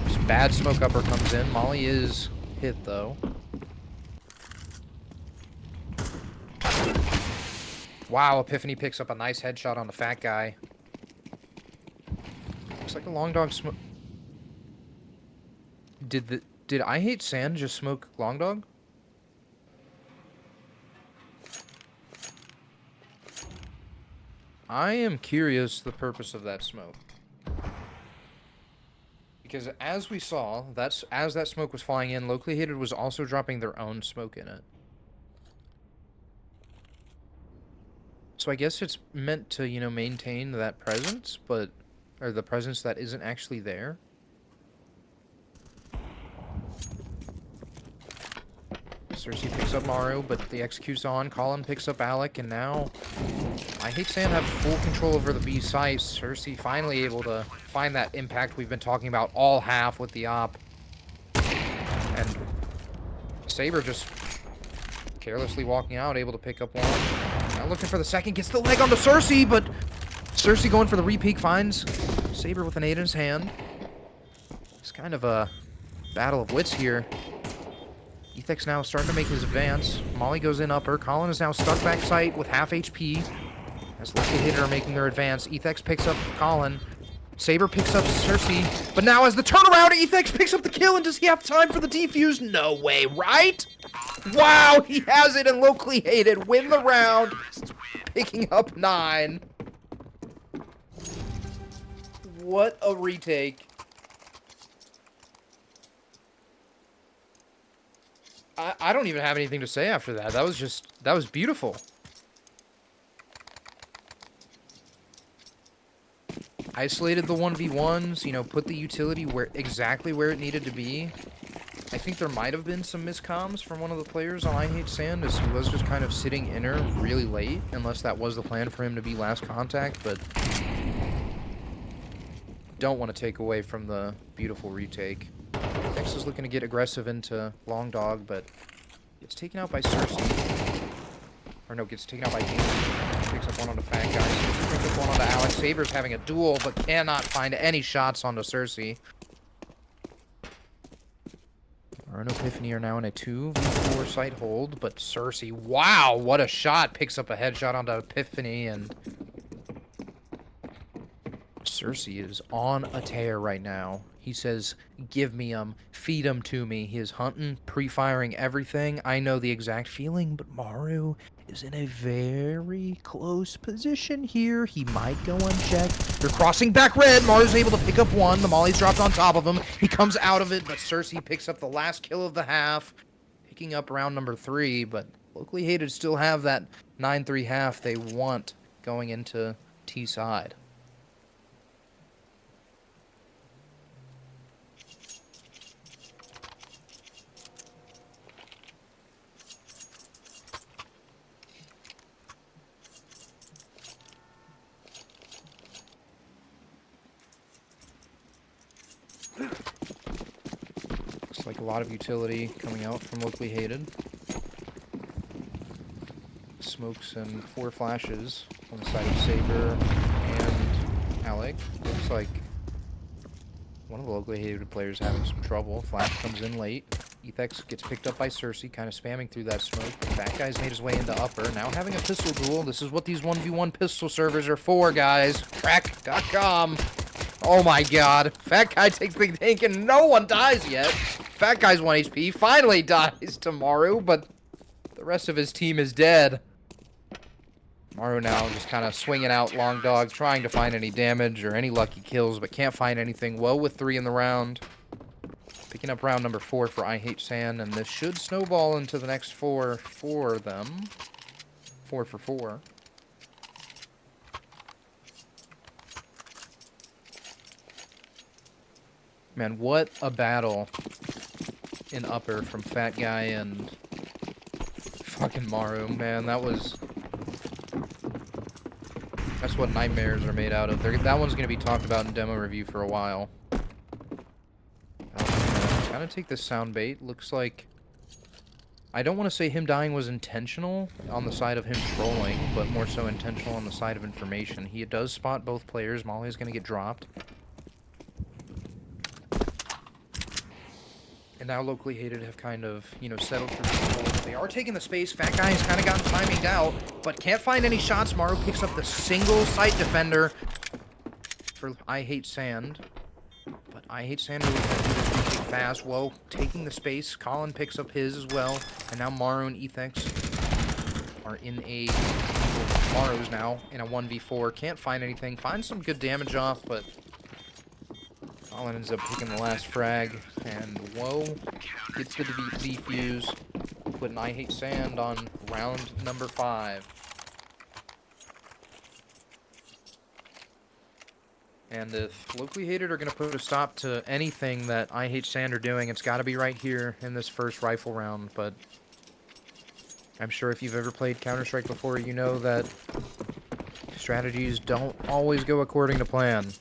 This bad smoke upper comes in. Molly is hit, though. Wow, Epiphany picks up a nice headshot on the fat guy. Looks like a long dog smoke. Did I Hate Sand just smoke long dog? I am curious the purpose of that smoke. Because as we saw, as that smoke was flying in, locally hated was also dropping their own smoke in it. So I guess it's meant to, you know, maintain that presence, but... or the presence that isn't actually there. Cersei picks up Maru, but the execute's on. Colin picks up Alec, and now I Hate Sand have full control over the B site. Cersei finally able to find that impact we've been talking about all half with the op. And Saber just carelessly walking out, able to pick up 1. Now looking for the second, gets the leg onto Cersei, but Cersei going for the repeat, finds Saber with an 8 in his hand. It's kind of a battle of wits here. Ethex now starting to make his advance. Molly goes in upper. Colin is now stuck back site with half HP. As locally hated are making their advance. Ethex picks up Colin. Saber picks up Cersei. But now as the turnaround, Ethex picks up the kill, and does he have time for the defuse? No way, right? Wow, he has it, and locally hated win the round, picking up 9. What a retake. I don't even have anything to say after that. That was beautiful. Isolated the 1v1s, you know, put the utility exactly where it needed to be. I think there might have been some miscomms from one of the players on I Hate Sand, as he was just kind of sitting inner really late, unless that was the plan for him to be last contact, but don't want to take away from the beautiful retake. Next is looking to get aggressive into Long Dog, but gets taken out by Cersei. Or no, gets taken out by James. Picks up 1 on the fat guy. Cersei picks up 1 onto Alex. Saber's having a duel, but cannot find any shots onto Cersei. Aaron and Epiphany are now in a 2v4 site hold, but Cersei, wow, what a shot! Picks up a headshot onto Epiphany, and Cersei is on a tear right now. He says, give me 'em, feed 'em to me. He is hunting, pre-firing everything. I know the exact feeling, but Maru is in a very close position here. He might go unchecked. They're crossing back red. Maru's able to pick up 1. The molly's dropped on top of him. He comes out of it, but Cersei picks up the last kill of the half, picking up round number 3, but locally hated still have that 9-3 half they want going into T side. Looks like a lot of utility coming out from Locally Hated. Smokes and 4 flashes on the side of Saber and Alec. Looks like one of the Locally Hated players having some trouble. Flash comes in late. Ethex gets picked up by Cersei, kind of spamming through that smoke. But Fat Guy's made his way into upper. Now having a pistol duel. This is what these 1v1 pistol servers are for, guys. Crack.com. Oh my god. Fat Guy takes the tank and no one dies yet. Fat Guy's 1 HP. Finally dies to Maru, but the rest of his team is dead. Maru now just kind of swinging out Long Dog, trying to find any damage or any lucky kills, but can't find anything. Woe with 3 in the round. Picking up round number 4 for I Hate Sand, and this should snowball into the next 4 for them. 4 for 4. Man, what a battle in upper from Fat Guy and fucking Maru. Man, that's what nightmares are made out of. That one's going to be talked about in demo review for a while. Kind of take this sound bait. Looks like... I don't want to say him dying was intentional on the side of him trolling, but more so intentional on the side of information. He does spot both players. Molly's going to get dropped. And now Locally Hated have kind of, you know, settled for control. They are taking the space. Fat Guy has kind of gotten timinged out, but can't find any shots. Maru picks up the single sight defender for I Hate Sand. But I Hate Sand really kind of do this really fast. Whoa, taking the space. Colin picks up his as well. And now Maru and Ethex are in a... Maru's now in a 1v4. Can't find anything. Finds some good damage off, but... Colin ends up picking the last frag, and Woe gets the defuse, putting I Hate Sand on round number 5. And if Locally Hated are going to put a stop to anything that I Hate Sand are doing, it's got to be right here in this first rifle round, but I'm sure if you've ever played Counter-Strike before, you know that strategies don't always go according to plan.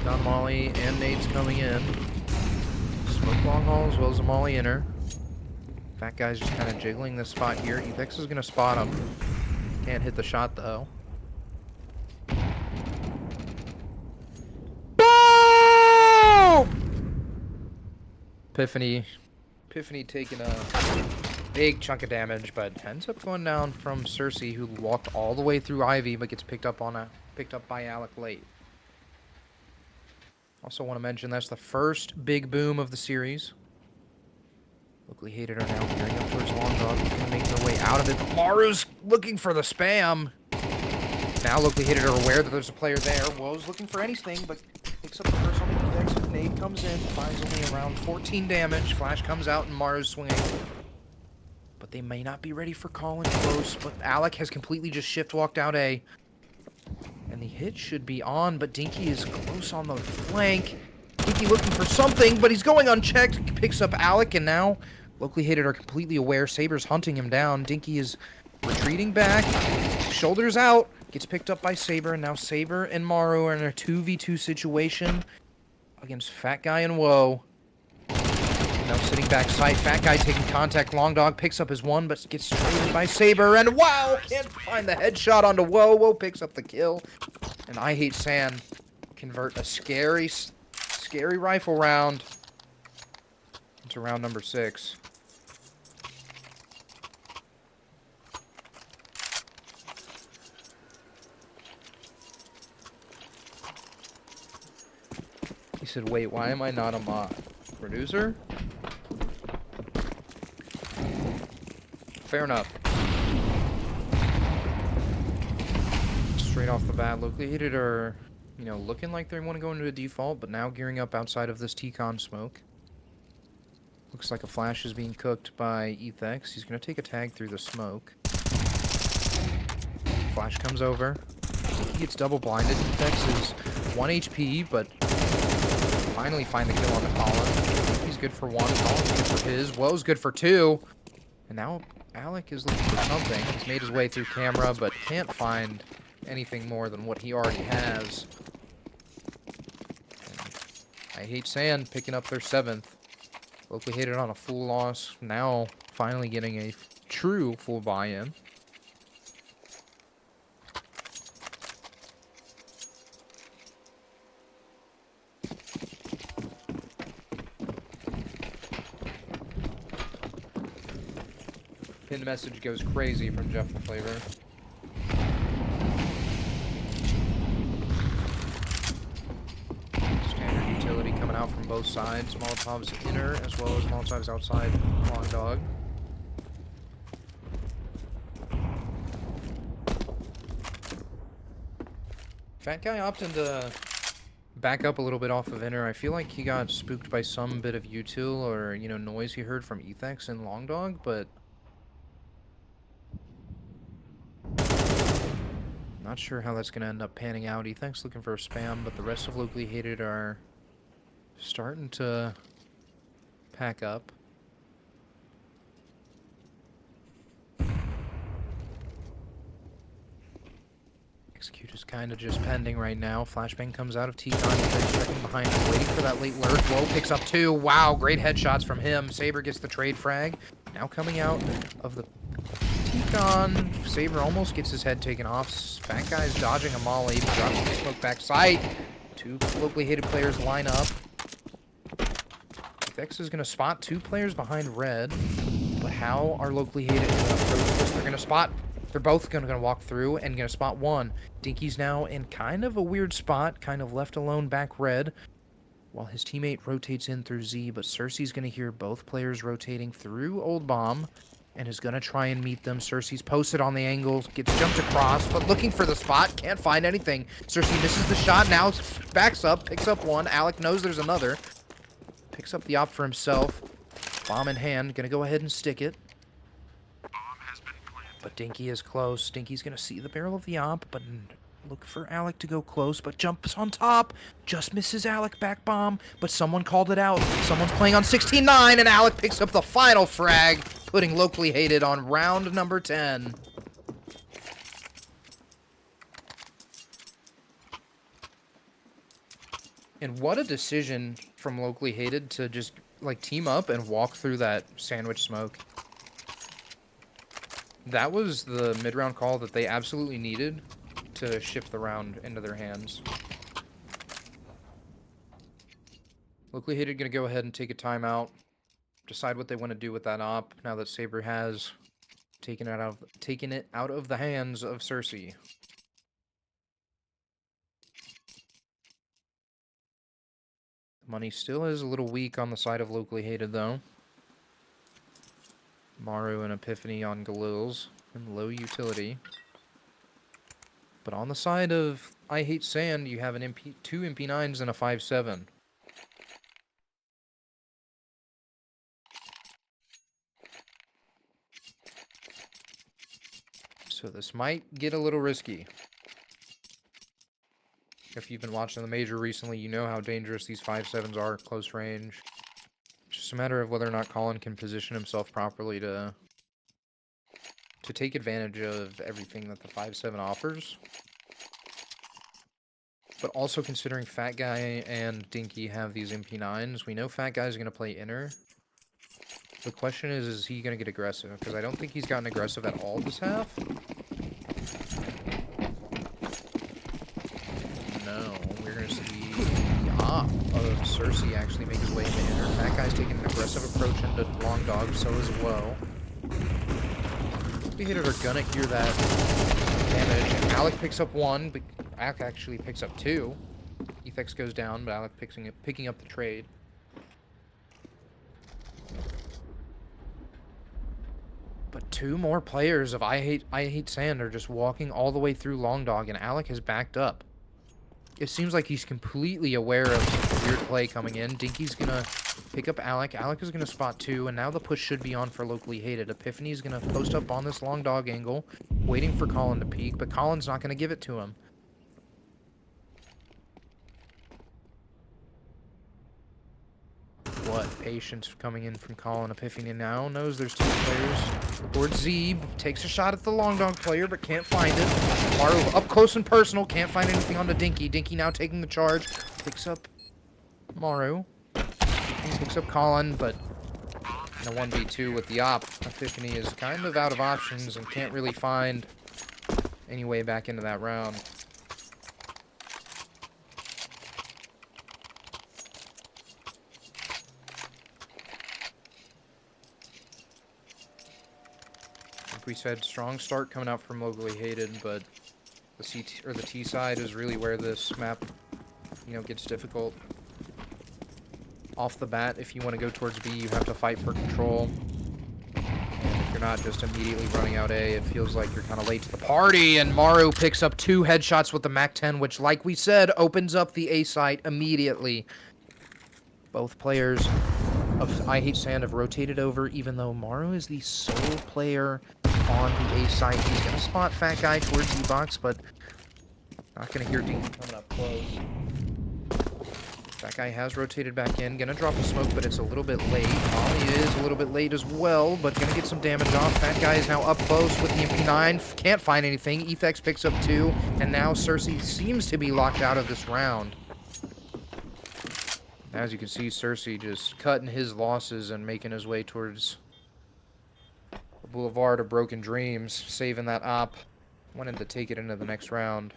On Molly and nades coming in. Smoke long haul as well as a Molly inner. Fat Guy's just kind of jiggling this spot here. Ethex is going to spot him. Can't hit the shot though. Boom! Epiphany taking a big chunk of damage, but ends up going down from Cersei, who walked all the way through Ivy, but gets picked up by Alec late. Also want to mention that's the first big boom of the series. Locally Hated are now gearing up towards Long Dog. They're going to make their way out of it. Maru's looking for the spam. Now Locally Hated are aware that there's a player there. Woe's looking for anything, but picks up the first one. The next nade comes in, finds only around 14 damage. Flash comes out and Maru's swinging. But they may not be ready for calling close. But Alec has completely just shift walked out A. And the hit should be on, but Dinky is close on the flank. Dinky looking for something, but he's going unchecked. Picks up Alec, and now Locally Hated are completely aware. Saber's hunting him down. Dinky is retreating back. Shoulders out. Gets picked up by Saber, and now Saber and Maru are in a 2v2 situation against Fat Guy and Woe. Now sitting back sight. Fat Guy taking contact. Long Dog picks up his one, but gets traded by Saber. And wow! Can't find the headshot onto Woe. Woe picks up the kill. And I Hate Sand convert a scary rifle round into round number 6. He said, wait, why am I not a mod? Producer? Fair enough. Straight off the bat, Locally Hated are, you know, looking like they want to go into a default, but now gearing up outside of this T-Con smoke. Looks like a flash is being cooked by Ethex. He's going to take a tag through the smoke. Flash comes over. He gets double blinded. Ethex is 1 HP, but finally find the kill on the Colin. He's good for 1. Colin's good for his. Woe's good for 2. And now Alec is looking for something. He's made his way through camera, but can't find anything more than what he already has. And I Hate Sand picking up their 7th. Locally hated on a full loss. Now finally getting a true full buy-in. Pinned message goes crazy from Jeff LaFlavor. Standard utility coming out from both sides. Molotov's inner as well as Molotov's outside long dog. Fat guy opted to back up a little bit off of inner. I feel like he got spooked by some bit of util or, you know, noise he heard from Ethex and long dog, but not sure how that's going to end up panning out. Ethex looking for a spam, but the rest of Locally Hated are starting to pack up. Execute is kind of just pending right now. Flashbang comes out of T-Con. Checking behind him, waiting for that late lurk. Low picks up 2. Wow, great headshots from him. Saber gets the trade frag. Now coming out of the T-Con. Saber almost gets his head taken off. Fat guy's dodging a molly. Drops the smoke back sight. 2 Locally Hated players line up. Vex is going to spot 2 players behind red. But how are Locally Hated going to approach this? They're going to spot... They're both going to walk through and going to spot 1. Dinky's now in kind of a weird spot, kind of left alone back red, while his teammate rotates in through Z, but Cersei's going to hear both players rotating through Old Bomb and is going to try and meet them. Cersei's posted on the angle, gets jumped across, but looking for the spot, can't find anything. Cersei misses the shot, now backs up, picks up 1. Alec knows there's another. Picks up the op for himself. Bomb in hand, going to go ahead and stick it. But Dinky is close. Dinky's going to see the barrel of the op, but look for Alec to go close, but jumps on top. Just misses Alec back bomb, but someone called it out. Someone's playing on 16-9, and Alec picks up the final frag, putting Locally Hated on round number 10. And what a decision from Locally Hated to just, like, team up and walk through that sandwich smoke. That was the mid-round call that they absolutely needed to shift the round into their hands. Locally Hated going to go ahead and take a timeout, decide what they want to do with that op now that Saber has taken it out of the hands of Cersei. Money still is a little weak on the side of Locally Hated, though. Maru and Epiphany on Galils and low utility. But on the side of I Hate Sand, you have an MP, 2 MP9s and a 5.7. So this might get a little risky. If you've been watching the major recently, you know how dangerous these 5.7s are at close range. Just a matter of whether or not Colin can position himself properly to take advantage of everything that the 5.7 offers. But also considering Fat Guy and Dinky have these MP9s, we know Fat Guy's going to play inner. The question is he going to get aggressive? Because I don't think he's gotten aggressive at all this half. No, we're going to see the op of Cersei actually make his way into inner. Fat Guy's taking an aggressive approach into Long Dog, so is Woe. The hitters are going to hear that damage. And Alec picks up 1, but Alec actually picks up 2. Ethex goes down, but Alec picking up the trade. But 2 more players of I Hate Sand are just walking all the way through Long Dog, and Alec has backed up. It seems like he's completely aware of weird play coming in. Dinky's gonna pick up Alec. Alec is gonna spot 2, and now the push should be on for Locally Hated. Epiphany's gonna post up on this Long Dog angle, waiting for Colin to peek, but Colin's not gonna give it to him. what? Patience coming in from Colin. Epiphany now knows there's 2 players. Aboard Zeeb. Takes a shot at the long dog player, but can't find it. Maru up close and personal. Can't find anything on the Dinky. Dinky now taking the charge. Picks up Maru. Picks up Colin, but in a 1v2 with the op, Epiphany is kind of out of options and can't really find any way back into that round. Like we said, strong start coming out from Locally Hated, but the T side is really where this map, you know, gets difficult. Off the bat, if you want to go towards B, you have to fight for control. And if you're not just immediately running out A, it feels like you're kind of late to the party. And Maru picks up 2 headshots with the MAC-10, which, like we said, opens up the A site immediately. Both players of I Hate Sand have rotated over, even though Maru is the sole player on the A site. He's going to spot Fat Guy towards D-Box, but not going to hear Dinky coming up close. That guy has rotated back in. Gonna drop a smoke, but it's a little bit late. Molly is a little bit late as well, but gonna get some damage off. That guy is now up close with the MP9. Can't find anything. Ethex picks up 2, and now Cersei seems to be locked out of this round. As you can see, Cersei just cutting his losses and making his way towards the Boulevard of Broken Dreams, saving that op. Wanted to take it into the next round.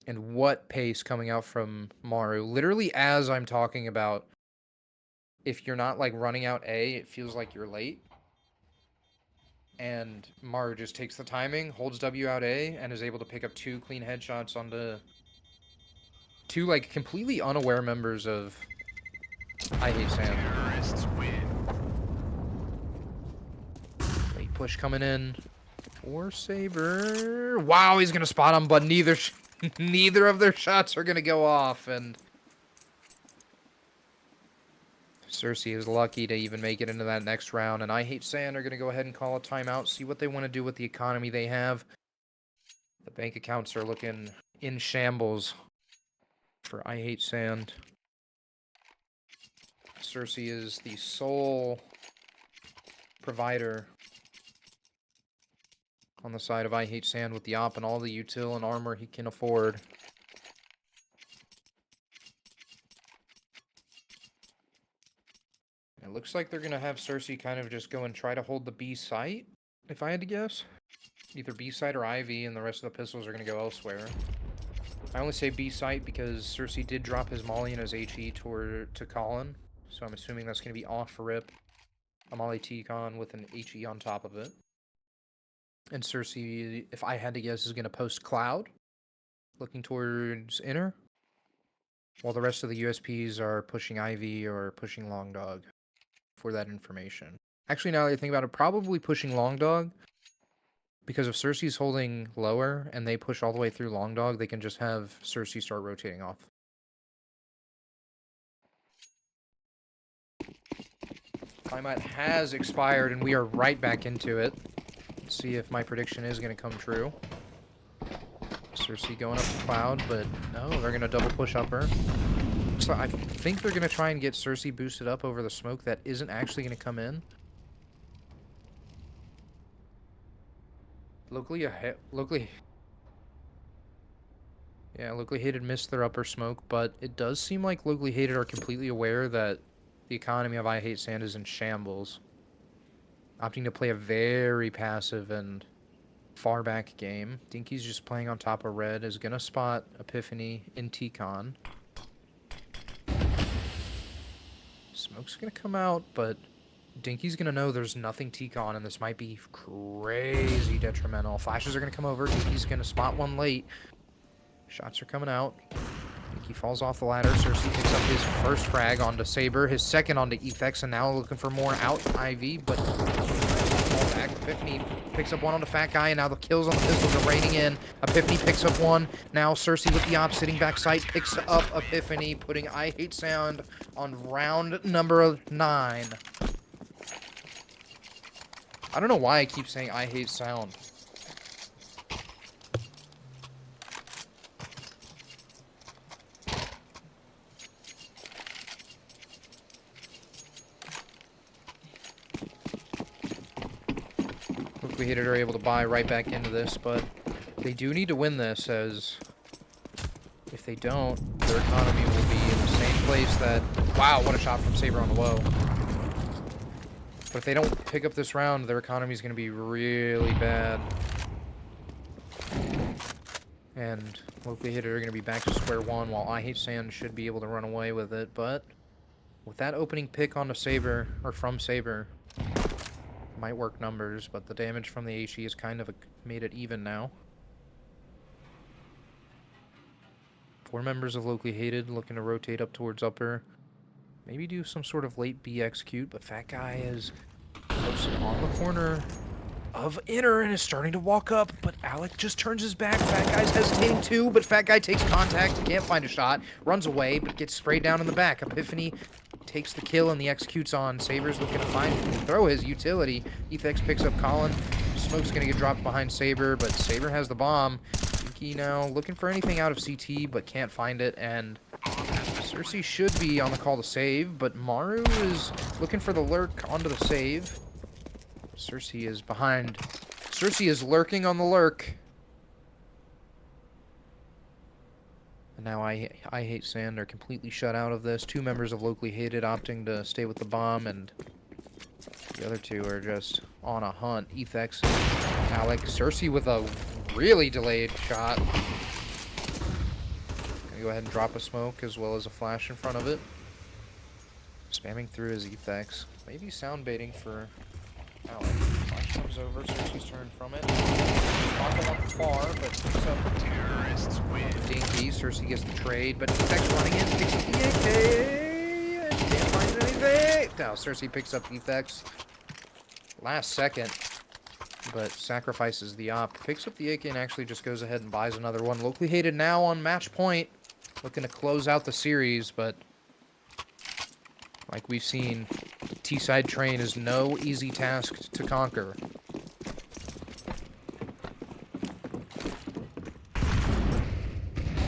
And what pace coming out from Maru. Literally, as I'm talking about, if you're not, like, running out A, it feels like you're late. And Maru just takes the timing, holds W out A, and is able to pick up 2 clean headshots onto 2, like, completely unaware members of I Hate Sand. Late push coming in for Saber. Wow, he's going to spot him, but neither of their shots are going to go off, and Cersei is lucky to even make it into that next round, and I Hate Sand are going to go ahead and call a timeout, see what they want to do with the economy they have. The bank accounts are looking in shambles for I Hate Sand. Cersei is the sole provider on the side of I Hate Sand with the op and all the util and armor he can afford. It looks like they're going to have Cersei kind of just go and try to hold the B site, if I had to guess. Either B site or IV, and the rest of the pistols are going to go elsewhere. I only say B site because Cersei did drop his Molly and his HE to Colin, so I'm assuming that's going to be off rip. A Molly T-Con with an HE on top of it. And Cersei, if I had to guess, is going to post Cloud, looking towards Inner, while the rest of the USPs are pushing IV or pushing Long Dog for that information. Actually, now that I think about it, probably pushing Long Dog, because if Cersei's holding lower and they push all the way through Long Dog, they can just have Cersei start rotating off. Timeout has expired, and we are right back into it. Let's see if my prediction is going to come true. Cersei going up to Cloud, but no, they're going to double push up her. So I think they're going to try and get Cersei boosted up over the smoke that isn't actually going to come in. Locally Hated missed their upper smoke, but it does seem like Locally Hated are completely aware that the economy of I Hate Sand is in shambles. Opting to play a very passive and far back game. Dinky's just playing on top of red, is going to spot Epiphany in T-Con. Smoke's going to come out, but Dinky's going to know there's nothing T-Con, and this might be crazy detrimental. Flashes are going to come over. Dinky's going to spot one late. Shots are coming out. Dinky falls off the ladder. Cersei picks up his first frag onto Saber, his second onto Ethex, and now looking for more out IV, but fall back. Epiphany picks up one on the Fat Guy, and now the kills on the pistols are raining in. Epiphany picks up one. Now Cersei with the op sitting back sight picks up Epiphany, putting I Hate Sound on round number 9. I don't know why I keep saying I Hate Sound. Locally Hated are able to buy right back into this, but they do need to win this, as if they don't, their economy will be in the same place that... Wow, what a shot from Saber on the low. But if they don't pick up this round, their economy is going to be really bad. And Locally Hated are going to be back to square one, while I Hate Sand should be able to run away with it. But with that opening pick onto Saber, or from Saber, might work numbers, but the damage from the HE has kind of made it even now. 4 members of Locally Hated looking to rotate up towards upper. Maybe do some sort of late B execute, but Fat Guy is posted on the corner of inner and is starting to walk up, but Alec just turns his back. Fat Guy's hesitating too, but Fat Guy takes contact, can't find a shot, runs away, but gets sprayed down in the back. Epiphany takes the kill and the executes on. Saber's looking to throw his utility. Ethex picks up Colin. Smoke's gonna get dropped behind Saber, but Saber has the bomb. Dinky now looking for anything out of CT, but can't find it, and Cersei should be on the call to save, but Maru is looking for the lurk onto the save. Cersei is behind. Cersei is lurking on the lurk. And now I Hate Sand are completely shut out of this. 2 members of Locally Hated opting to stay with the bomb, and the other 2 are just on a hunt. Ethex, Alec, Cersei with a really delayed shot. Go ahead and drop a smoke as well as a flash in front of it. Spamming through his Ethex. Maybe sound baiting for Alec. Flash comes over, Cersei's turn from it. Spot the one from far, but picks up terrorists win. Dinky. Cersei gets the trade, but Ethex running in, picks up the AK, and can't find anything. Now Cersei picks up Ethex. Last second, but sacrifices the op. Picks up the AK and actually just goes ahead and buys another one. Locally Hated now on match point. Looking to close out the series, but like we've seen, T-side train is no easy task to conquer.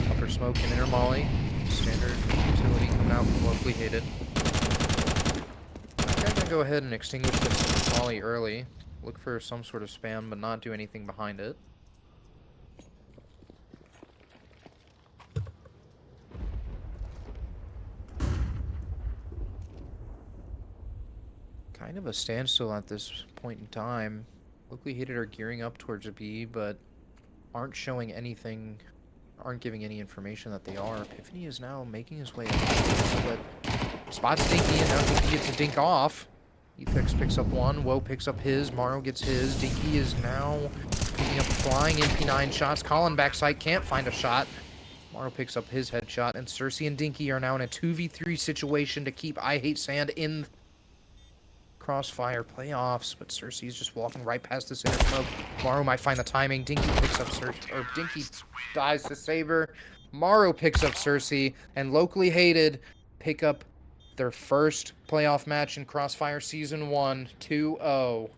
Upper smoke and inner molly. Standard utility coming out from Locally Hated. I'm gonna go ahead and extinguish this molly early. Look for some sort of spam, but not do anything behind it. Kind of a standstill at this point in time. Locally Hated are gearing up towards a B, but aren't showing anything, aren't giving any information that they are. Epiphany is now making his way up, but spots Dinky, and now Dinky gets a dink off. Ethex picks up one, Woe picks up his, Morrow gets his. Dinky is now picking up flying MP9 shots. Colin backside can't find a shot. Morrow picks up his headshot, and Cersei and Dinky are now in a 2v3 situation to keep I Hate Sand in Crossfire playoffs, but Cersei's just walking right past this inner smoke. Morrow might find the timing. Dinky picks up Cersei, or Dinky dies to Saber. Morrow picks up Cersei, and Locally Hated pick up their first playoff match in Crossfire Season 1, 2-0.